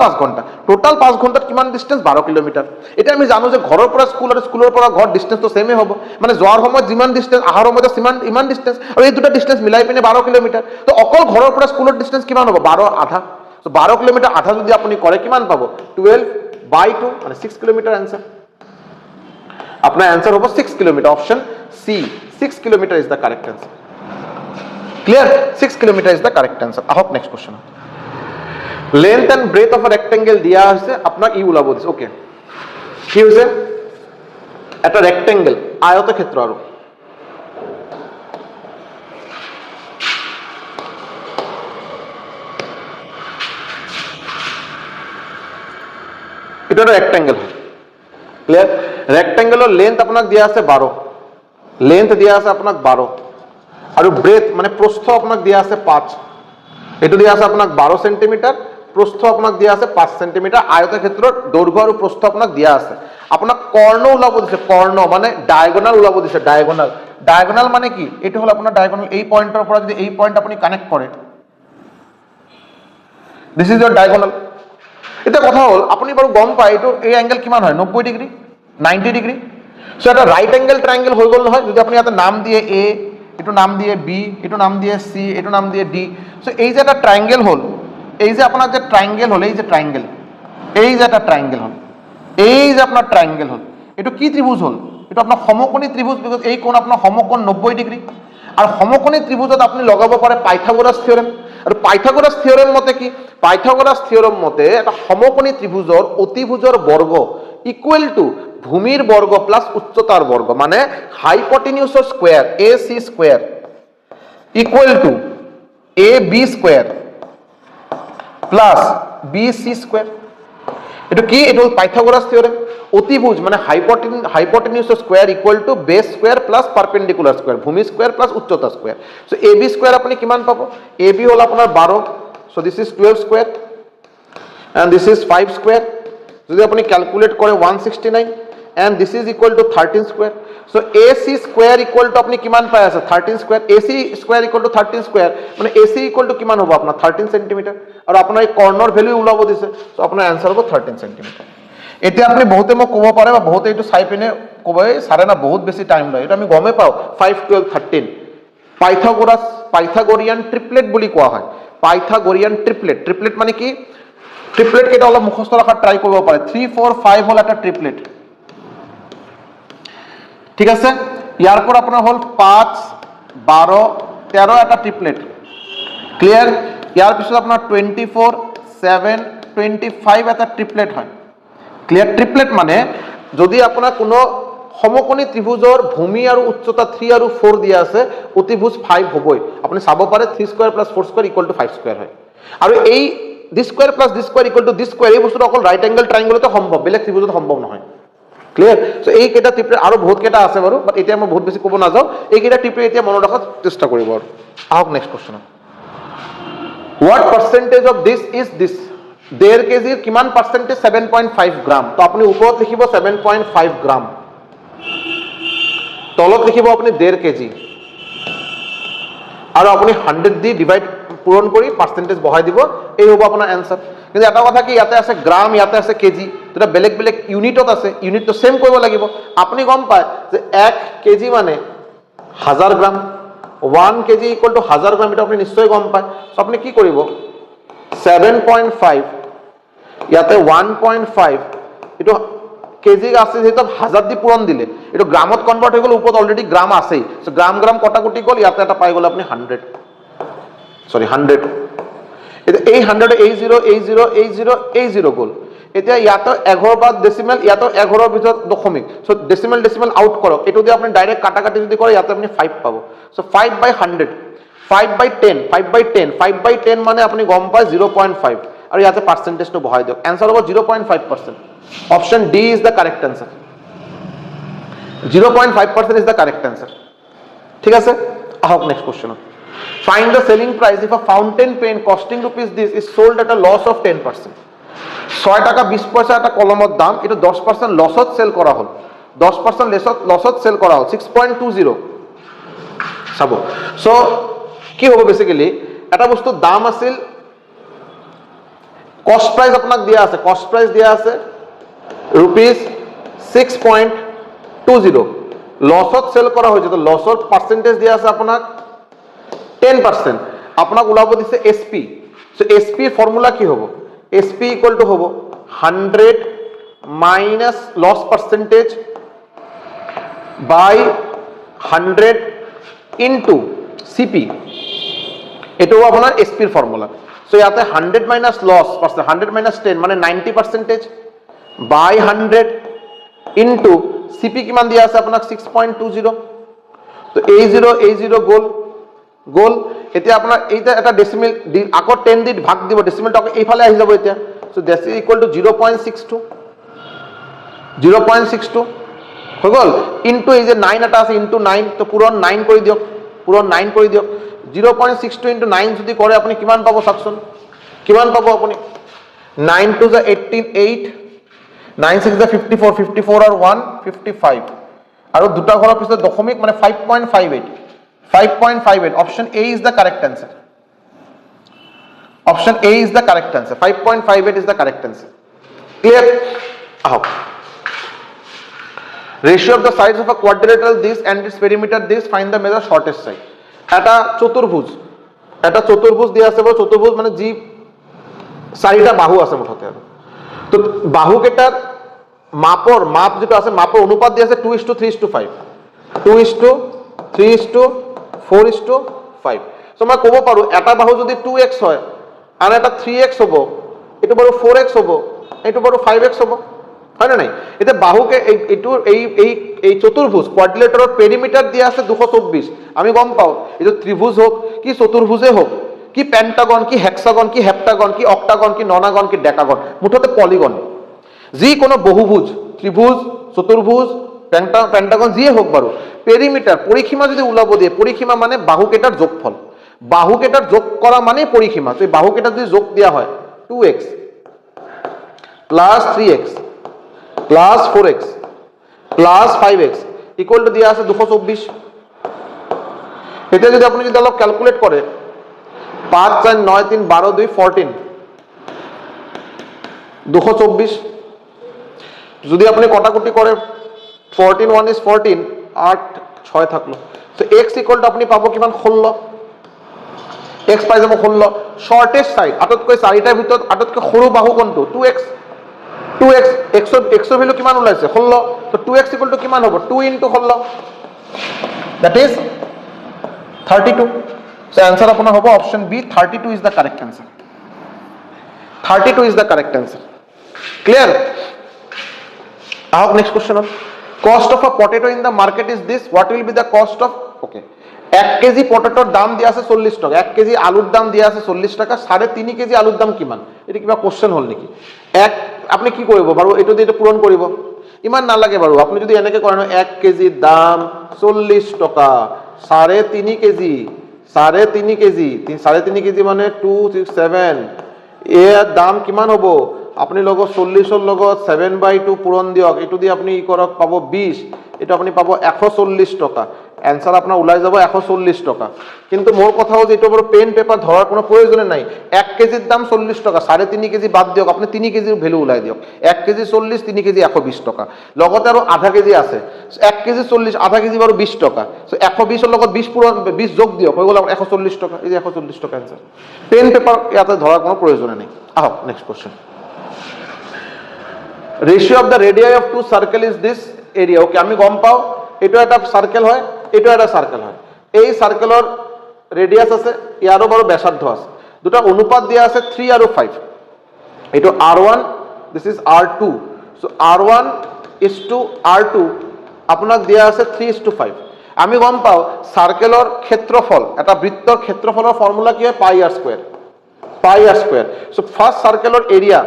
5 ঘণ্টা। টোটাল 5 ঘণ্টাত কিমান ডিষ্টেন্স? 12 কিলোমিটাৰ। এতিয়া আমি জানো যে ঘৰৰ পৰা স্কুল আৰু স্কুলৰ পৰা ঘৰ ডিষ্টেন্সটো সেমে হ'ব, মানে যোৱাৰ সময়ত যিমান ডিষ্টেন্স, অহাৰ সময়ত ইমান ডিষ্টেন্স, আৰু এই দুটা ডিষ্টেন্স মিলাই পিনে 12 কিলোমিটাৰ। তো অকল ঘৰৰ পৰা স্কুলৰ ডিষ্টেন্স কিমান হ'ব? 12 আধা। তো 12 কিলোমিটাৰ আধা যদি আপুনি কৰে কিমান পাব? 12/2, মানে 6 কিলোমিটাৰ এনসাৰ। আপনার आंसर होगा 6 kilometre. Option C, 6 kilometre is the correct answer. Clear? 6 kilometre is the correct answer. I hope next question. Length and breadth of a rectangle दिया আছে, আপনার ই ওলাব দিছে। ওকে, কি হৈছে? এটা রেক্টেঙ্গল, আয়তক্ষেত্র, আৰু এটা ৰেক্টেঙ্গল। ক্লিয়াৰ? ৰেক্টেঙ্গলৰ লেন্থ আপোনাক দিয়া আছে 12, লেন্থ দিয়া আছে আপোনাক 12, আৰু ব্ৰেথ মানে প্ৰস্থ আপোনাক দিয়া আছে 5। এইটো দিয়া আছে আপোনাক 12 সেন্টিমিটাৰ, প্ৰস্থ আপোনাক দিয়া আছে 5 সেন্টিমিটাৰ। আয়তক্ষেত্ৰৰ দৈৰ্ঘ্য আৰু প্ৰস্থ আপোনাক দিয়া আছে। আপোনাক কৰ্ণ ওলাব দিছে, কৰ্ণ মানে ডায়াগোনাল ওলাব দিছে। ডায়াগোনাল মানে কি? এইটো হ'ল আপোনাৰ ডায়াগোনাল। এই পইণ্টৰ পৰা যদি এই পইণ্ট আপুনি কানেক্ট কৰে, দিস ইজ ইয়ৰ ডায়াগোনাল। এটা কথা হ'ল, আপুনি বাৰু গম পায় এইটো এই এংগেল কিমান হয়? 90 ডিগ্ৰী, 90 ডিগ্ৰী। সো এটা রাইট এঙ্গেল ট্রায়াঙ্গেল হৈ গ'ল নহয়। যদি আপুনি ইয়াতে নাম দিয়ে এ, এইটো নাম দিয়ে বি, এইটো নাম দিয়ে সি, এইটো নাম দিয়ে ডি। সো এই যে এটা ট্রায়াঙ্গেল হ'ল, এই যে আপোনাৰ যে ট্ৰায়াঙ্গেল হ'ল, এই যে ট্ৰায়াঙ্গেল, এই যে এটা ট্ৰায়াঙ্গেল হ'ল, এই যে আপোনাৰ ট্ৰায়াঙ্গেল হ'ল, এইটো কি ত্ৰিভুজ হ'ল? এইটো আপোনাৰ সমকোণী ত্ৰিভুজ। বিকজ এই কোণ আপোনাৰ সমকোণ 90 ডিগ্ৰী। আৰু সমকোণী ত্ৰিভুজত আপুনি লগাব পাৰে পাইথাগোৰাছ থিয়ৰেম। আৰু পাইথাগোৰাছ থিয়ৰেম মতে কি? পাইথাগোৰাছ থিয়ৰেম মতে এটা সমকোণী ত্ৰিভুজৰ অতিভুজৰ বৰ্গ ইকুৱেল টু ভূমিৰ বৰ্গ প্লাস উচ্চতাৰ বৰ্গ, মানে হাইপটেনিউছৰ square AC square equal to AB square plus BC square. এইটো কি, এইটো পাইথাগোরাস থিওরেম। অতিভুজ মানে hypotenuse square equal to base square plus perpendicular square, ভূমি স্কোয়ার প্লাস উচ্চতা square. So A B square আপুনি কিমান পাব, এ বি হ'ল আপোনাৰ 12, so this is 12 square and this is 5 square. যদি আপুনি ক্যালকুলেট কৰে 169 and this is equal to 13 square. So A C square equal to আপুনি কিমান পাই আছে 13 square, A C square equal to 13 square মানে এ সি ইকুয়াল টু কিমান হ'ব আপোনাৰ 13 সেন্টিমিটাৰ, আৰু আপোনাৰ এই কৰ্ণৰ ভ্যালু ওলাব দিছে। সো আপোনাৰ আনসাৰ হ'ব 13 সেন্টিমিটাৰ। এতিয়া আপুনি বহুতে মোক ক'ব পাৰে বা বহুতে এইটো চাই পিনে ক'ব এই ছাৰে না বহুত বেছি টাইম লয়, এইটো আমি গমে পাওঁ 5, 12, 13 পাইথাগোৰিয়ান ট্ৰিপলেট বুলি কোৱা হয়। পাইথাগোৰিয়ান ট্ৰিপলেট, ট্ৰিপলেট মানে কি, ট্ৰিপলেট কেইটা অলপ মুখস্থ ৰখাত ট্ৰাই কৰিব পাৰে। 3, 4, 5 হ'ল এটা ট্ৰিপলেট, ঠিক আছে। ইয়াৰ পৰা আপোনাৰ হ'ল 5, 12, 13 এটা ট্ৰিপলেট, ক্লিয়াৰ। ইয়াৰ পিছত আপোনাৰ 24, 7, 25 এটা ট্ৰিপলেট হয়, ক্লিয়াৰ। ট্ৰিপলেট মানে যদি আপোনাৰ কোনো সমকোণী ত্ৰিভুজৰ ভূমি আৰু উচ্চতা 3 আৰু 4 দিয়া আছে, অতিভুজ 5 হ'বই। আপুনি চাব পাৰে 3 square plus 4 square equal to 5 square হয়। আৰু এই this square plus this square equal to this square, এই বস্তুটো অকল ৰাইট এঙ্গেল ট্ৰায়াঙ্গলতে সম্ভৱ, বেলেগ ত্ৰিভুজত সম্ভৱ নহয়, ক্লিয়াৰ। সো এই কেইটা ট্ৰিপলেট আৰু বহুত কেইটা আছে বাৰু, বাট এতিয়া মই বহুত বেছি ক'ব নাযাওঁ। এইকেইটা ট্ৰিপলেট এতিয়া মনত ৰখাত চেষ্টা কৰিব। আৰু আহক next question, what percentage of this is this. 1.5 কেজিৰ কিমান পাৰ্চেন্টেজ 7.5 গ্ৰাম। তো আপুনি ওপৰত লিখিব 7.5 গ্ৰাম, তলত লিখিব আপুনি 1.5 কেজি, আৰু আপুনি 100 দি ডিভাইড পূৰণ কৰি পাৰ্চেন্টেজ বহাই দিব, এই হ'ব আপোনাৰ এনসাৰ। কিন্তু এটা কথা কি, ইয়াতে আছে গ্ৰাম, ইয়াতে আছে কেজি, দুটা বেলেগ বেলেগ ইউনিটত আছে, ইউনিটটো সেম কৰিব লাগিব। আপুনি গম পায় যে 1 কেজি মানে 1000 গ্ৰাম, 1 কেজি ইকুয়াল টু 1000 গ্ৰাম, এটা আপনি নিশ্চয় গম পায়। সো আপনি কি কৰিব 7.5 ইয়াতে 1.5, এইটো কেজি আছে যেহেতু 1000 দি পূৰণ দিলে, এইটো গ্ৰামত কনভাৰ্ট হৈ গ'ল, ওপৰত অলরেডি গ্রাম আছেই। সো গ্রাম গ্রাম কটাকটি গ'ল, ইয়াতে এটা পাই গ'ল আপনি 100, সরি 100। এটা এই 100 এই 0 এই 0 এই 0 এই 0 গ'ল। এতিয়া ইয়াতে 11 বাদ ডেসিমেল, ইয়াতে 11 ভিতৰত দশমিক, সো ডেসিমেল ডেসিমেল আউট কৰক। এটো দি আপনি ডাইৰেক্ট কাটাকাটি যদি কৰে, ইয়াতে আপনি 5 পাব। সো 5/100, 5/10, 5/10, 5/10 মানে আপনি গম পায় 0.5, আৰু ইয়াতে পার্সেন্টেজটো বহাই দিয়ক, आंसर হ'ব 0.5%। Option D is the correct answer, 0.5% is the correct answer, ঠিক আছে। আহক next question, find the selling price if a fountain pen costing rupees this is sold at a loss of 10%। 6 টাকা 20 পয়সা একটা কলমৰ দাম, এটা 10% লসত সেল করা হল, 10% লসত সেল করা হল 6.20 চাব। সো কি হ'ব বেসিক্যালি, এটা বস্তু দাম আছিল, কস্ট প্রাইস আপোনাক দিয়া আছে, কস্ট প্রাইস দিয়া আছে রুপিস 6.20, লসত সেল করা হয়েছে, তো লসর পার্সেন্টেজ দিয়া আছে আপোনাক 10%, আপোনাক ওলাব দিছে এসপি। সো এসপি এর ফর্মুলা কি হ'ব, এসপি ইকুয়াল টু হ'ব 100 মাইনাস লস পার্সেন্টেজ বাই 100 ইনটু সিপি, এটাও আপনার এসপির ফর্মুলা। সো ইয়াতে 100 মাইনাস লস পার্সেন্ট, 100 মাইনাস 10 মানে 90% বাই 100 ইনটু সিপি কিমান দিয়া আছে আপনার 6.20। তো এই 0 গোল গোল। এতিয়া আপনার এইটা একটা ডেসিমেল আকৌ 10 দি ভাগ দিব, ডেসিমেলটা এইফালে আহি যাব এতিয়া। So that is equal two 0.62, 0.62 হৈ গ'ল, ইনটু এই যে 9 এটা আছে, ইনটু 9, তো পূৰণ 9 কৰি দিয়ক, পূৰণ 9 কৰি দিয়ক। 0.62 ইনটু 9 যদি কৰে আপুনি কিমান পাব চাওকচোন, কিমান পাব আপুনি, 9 2 যা 18, 8, 9 6 যা 54, 54 আর 1 55, আৰু দুটা ঘৰৰ পিছত দশমিক মানে 5.58, 5.58। Option A is the correct answer, option A is the correct answer, 5.58 is the correct answer, clear. আহক, ratio of the sides of a quadrilateral this and its perimeter this, find the measure shortest side. এটা চতুর্ভুজ, এটা চতুর্ভুজ দিয়া আছে, চতুর্ভুজ মানে যি 4টা বাহু আছে মুঠতে, তো বাহু কেটার মাপৰ মাপ যেটা আছে, মাপৰ অনুপাত দিয়া আছে 2:3:5, 2:3:4:5। সো মই ক'ব পাৰো এটা বাহু যদি 2x হয় আৰু এটা 3x হ'ব, এটো বাৰু 4x হ'ব, এটো বাৰু 5x হ'ব, হয় না নাই। এটা বাহুকে এইটো এই চতুর্ভুজ কোয়াড্ৰিলেটাৰৰ পেরিমিটার দিয়া আছে 224। আমি গম পাও এটা ত্রিভুজ হোক কি চতুর্ভুজে হোক কি পেন্টাগন কি হেক্সাগন কি হেপ্টাগন কি অক্টাগন কি ননাগন কি ডেকাগন, মুঠতে পলিগন, যিকোনো বহুভুজ, ত্রিভুজ, চতুর্ভুজ, পেন্টাগন যিয়ে হোক বাৰু, পেৰিমিটাৰ পৰিসীমা যদি ওলাব দিয়ে, পৰিসীমা মানে বাহুকেইটাৰ যোগফল, বাহুকেইটাৰ যোগ কৰা মানে পরিসীমা। তো এই বাহুকেইটা যদি যোগ দিয়া হয় 2x plus 3x plus 4x plus 5x equal to দিয়া আছে 224। এটা যদি আপনি যদি অলপ ক্যালকুলেট করে 5 4 9 3 12 2 14 224। যদি আপনি কটাকুটি করে 14 1 is 14 8 6 থাকলো। তো x ইকুয়াল টু আপনি পাবো কিমান 16, x পাই যাব 16। শর্টেস্ট সাইড আটাতকৈ চাৰিটাৰ ভিতৰত আটাতকৈ সৰু বাহু কোনটো 2x, 2x x এর ভ্যালু কিমান ওলাইছে 16। তো 2x ইকুয়াল টু কিমান হ'ব 2 * 16 দ্যাট ইজ 32। সো आंसर আপোনাৰ হ'ব option B 32 is the correct answer. 32 is the correct answer. Clear? আহক next question. Cost of a potato in the market is this, what will be the cost of, okay 1 KG পটেটোর দাম দিয়া আছে 40 টাকা, 1 KG আলুর দাম দিয়া আছে 40 টাকা, 3.5 কেজি আলুর দাম কিমান? এটা কিবা কোশ্চেন হল নেকি? এক আপনি কি কৰিব বাৰু, এইটো দিয়ে এটা পূৰণ কৰিব, ইমান নালাগে বাৰু। আপনি যদি এনেকে করেন 1 কেজির দাম 40 টাকা, 3.5 কেজি, 3.5 কেজি, 3.5 কেজি মানে 267, এর দাম কিমান হ'ব? আপনি লগত 40 লগত 7/2 পূরণ দিয়ক, এটো দিয়ে আপনি ই করক পাব 20, এটা আপনি পাব 140 টাকা। অ্যান্সার আপনার ওলাই যাব 140 টাকা। কিন্তু মোর কথা হচ্ছে এটা বড় পেন পেপার ধরার কোনো প্রয়োজন নাই। 1 কেজির দাম 40 টাকা, 3.5 কেজি বাদ দিয়ক, আপনি 3 কেজির ভ্যালু ওলাই দিয়ক। 1 কেজি 40, 3 কেজি 120 টাকা, লগতে আরো আধা কেজি আছে। 1 কেজি 40, আধা কেজি বারো 20 টাকা। সো 120 এর লগত 20 পূরণ 20 যোগ দিয়ক, হয়ে গেল 140 টাকা। এই যে 140 টাকা অ্যান্সার। পেন পেপার ইয়াতে ধরার কোনো প্রয়োজন নেই। আহ next question. Ratio of the radii of two circle is this area. Okay আমি গম পাও এটা একটা সার্কেল হয়, এটা একটা সার্কেল হয়। এই সার্কেলের রেডিয়াস আছে, ইয়ারও বড় ব্যাসার্ধ আছে, দুটা অনুপাত দিয়া আছে 3 আর 5। এটা r1, this is r2। So r1 = r2 আপনার দিয়া আছে 3:5। আমি গম পাও সার্কেলের ক্ষেত্রফল, একটা বৃত্তর ক্ষেত্রফলের ফর্মুলা কি হয় পাই আর স্কয়ার, পাই আর স্কয়ার। সো ফার্স্ট সার্কেলের এরিয়া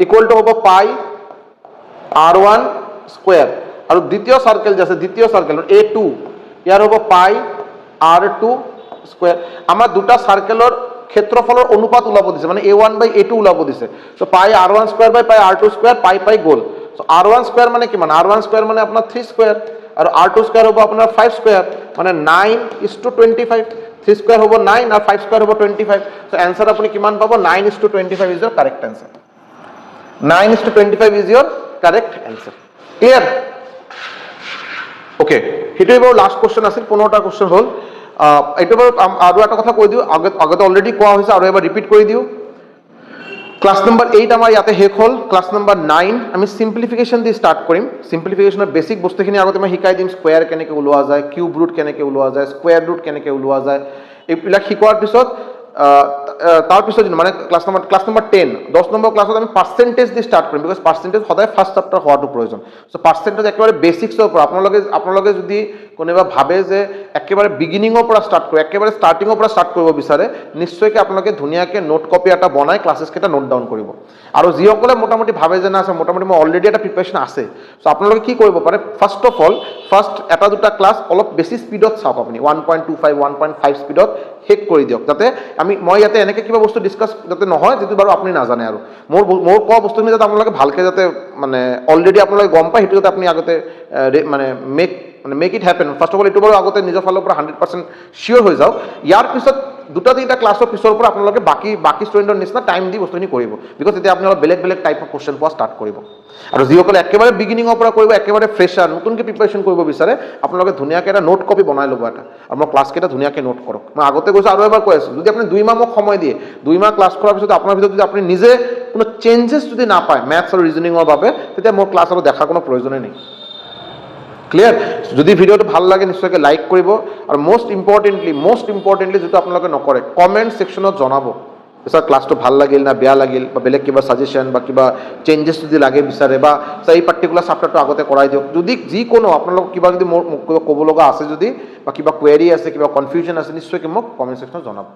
ইকুয়াল টু হবে পাই r1 স্কয়ার। আর দ্বিতীয় সার্কেল যে আছে, দ্বিতীয় সার্কেল a2, ইয়ার হবে পাই r2 স্কয়ার। আমার দুটা সার্কেলের ক্ষেত্রফলের অনুপাত ওলাব দিছে, মানে a1/a2 ওলাব দিছে। সো পাই r1 square by pi r2 square, পাই পাই গোল। সো r1 স্কয়ার মানে কি, মানে r1 স্কয়ার মানে আপনার 3 স্কয়ার, আর r2 স্কয়ার হবে আপনার 5 স্কয়ার, মানে 9:25। 3 স্কয়ার হবে 9 আর 5 স্কয়ার হবে 25। সো অ্যানসার আপনি কিমান পাবো 9:25 is your correct answer. 9:25 is your correct answer. Clear? Okay, এটাই বড় লাস্ট কোশ্চেন আছে, 15টা কোশ্চেন হল। এটা বড় আরো একটা কথা কই দিও, আগে তো অলরেডি কোয়া হয়েছে, আরো এবার রিপিট করে দিও। ক্লাস নাম্বার 8 আমার ইয়াতে শেষ হল। ক্লাস নাম্বার 9 আমি সিম্পলিফিকেশন দিয়ে স্টার্ট কৰিম। সিম্পলিফিকেশনৰ বেসিক বস্তুখিনি আগতে মই শিকাই দিম, স্কোয়াৰ কেনেকে ওলোৱা যায়, কিউব ৰুট কেনেকে ওলোৱা যায়, স্কোয়াৰ ৰুট কেনেকে ওলোৱা যায়, এইবিলাক শিকোৱাৰ পিছত তাৰপিছত মানে ক্লাস নাম্বাৰ 10 10 নম্বৰ ক্লাছত আমি পাৰ্সেন্টেজ দিয়ে স্টাৰ্ট কৰিম, বিকজ পাৰ্সেন্টেজ সদায় ফাৰ্স্ট চ্যাপ্টাৰ হওয়াটো প্ৰয়োজন। সো পাৰ্সেন্টেজ একেবাৰে বেসিক্সৰ পৰা আপোনালোকে যদি কোনোবা ভাবে যে একেবাৰে বিগিনিঙৰ পৰা স্টাৰ্ট কৰে, একেবাৰে স্টাৰ্টিঙৰ পৰা স্টাৰ্ট কৰিব বিচাৰে, নিশ্চয়কৈ আপোনালোকে ধুনীয়াকৈ নোট কপি এটা বনাই ক্লাসেছকেইটা নোট ডাউন কৰিব। আৰু যিসকলে মোটামুটি ভাবে যে না আছে মোটামুটি মই অলৰেডি এটা প্ৰিপাৰেশ্যন আছে, সো আপোনালোকে কি কৰিব পাৰে, ফাৰ্ষ্ট অফ অল ফাৰ্ষ্ট এটা দুটা ক্লাছ অলপ বেছি স্পীডত চাওক, আপুনি 1.25 1.5 স্পীডত শেষ কৰি দিয়ক, যাতে মই ইয়াতে এনেকৈ কিবা বস্তু ডিছকাছ যাতে নহয় যিটো বাৰু আপুনি নাজানে। আৰু মোৰ কোৱা বস্তুখিনি যাতে আপোনালোকে ভালকৈ যাতে মানে অলৰেডি আপোনালোকে গম পায়, সেইটো যাতে আপুনি আগতে মানে make it happen. First of all এইটো বাৰু আগতে নিজৰ ফালৰ পৰা 100% শিওৰ হৈ যাওক। ইয়াৰ পিছত দুটা তিনিটা ক্লাছৰ পিছৰ পৰা আপোনালোকে বাকী ষ্টুডেণ্টৰ নিচিনা টাইম দি বস্তুখিনি কৰিব, বিকজ তেতিয়া আপুনি অলপ বেলেগ বেলেগ টাইপ অফ কুৱেশ্যন পোৱা ষ্টাৰ্ট কৰিব। আৰু যিসকলে একেবাৰে বিগিনিঙৰ পৰা কৰিব, একেবাৰে ফ্ৰেছাৰ নতুনকৈ প্ৰিপাৰেশ্যন কৰিব বিচাৰে, আপোনালোকে ধুনীয়াকৈ এটা নোট কপি বনাই ল'ব এটা, আৰু মই ক্লাছকেইটা ধুনীয়াকৈ নোট কৰক। মই আগতে কৈছোঁ আৰু এবাৰ কৈ আছোঁ, যদি আপুনি 2 মাহ মোক সময় দিয়ে, 2 মাহ ক্লাছ কৰাৰ পিছত আপোনাৰ ভিতৰত যদি আপুনি নিজে কোনো চেঞ্জেছ যদি নাপায় মেথছ আৰু ৰিজনিঙৰ বাবে, তেতিয়া মোৰ ক্লাছ আৰু দেখাৰ কোনো প্ৰয়োজনেই নেই। ক্লিয়াৰ? যদি ভিডিওটো ভাল লাগে নিশ্চয়কৈ লাইক কৰিব, আৰু মোস্ট ইম্পৰ্টেণ্টলি যিটো আপোনালোকে নকৰে, কমেণ্ট ছেকশ্যনত জনাব স্যার ক্লাসটো ভাল লাগিল না বেয়া লাগিল, বা বেলেগ কিবা সাজেশন বা কিবা চেঞ্জেছ যদি লাগে বিচাৰে, বা স্যাৰ এই পাৰ্টিকুলাৰ চাপ্টাৰটো আগতে কৰাই দিয়ক। যদি যিকোনো আপোনালোক কিবা যদি মোৰ ক'ব লগা আছে যদি, বা কিবা কুৱেৰি আছে, কিবা কনফিউজন আছে, নিশ্চয়কৈ মোক কমেণ্ট ছেকশ্যনত জনাব।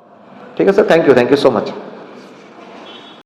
ঠিক আছে, থেংক ইউ সো মাচ।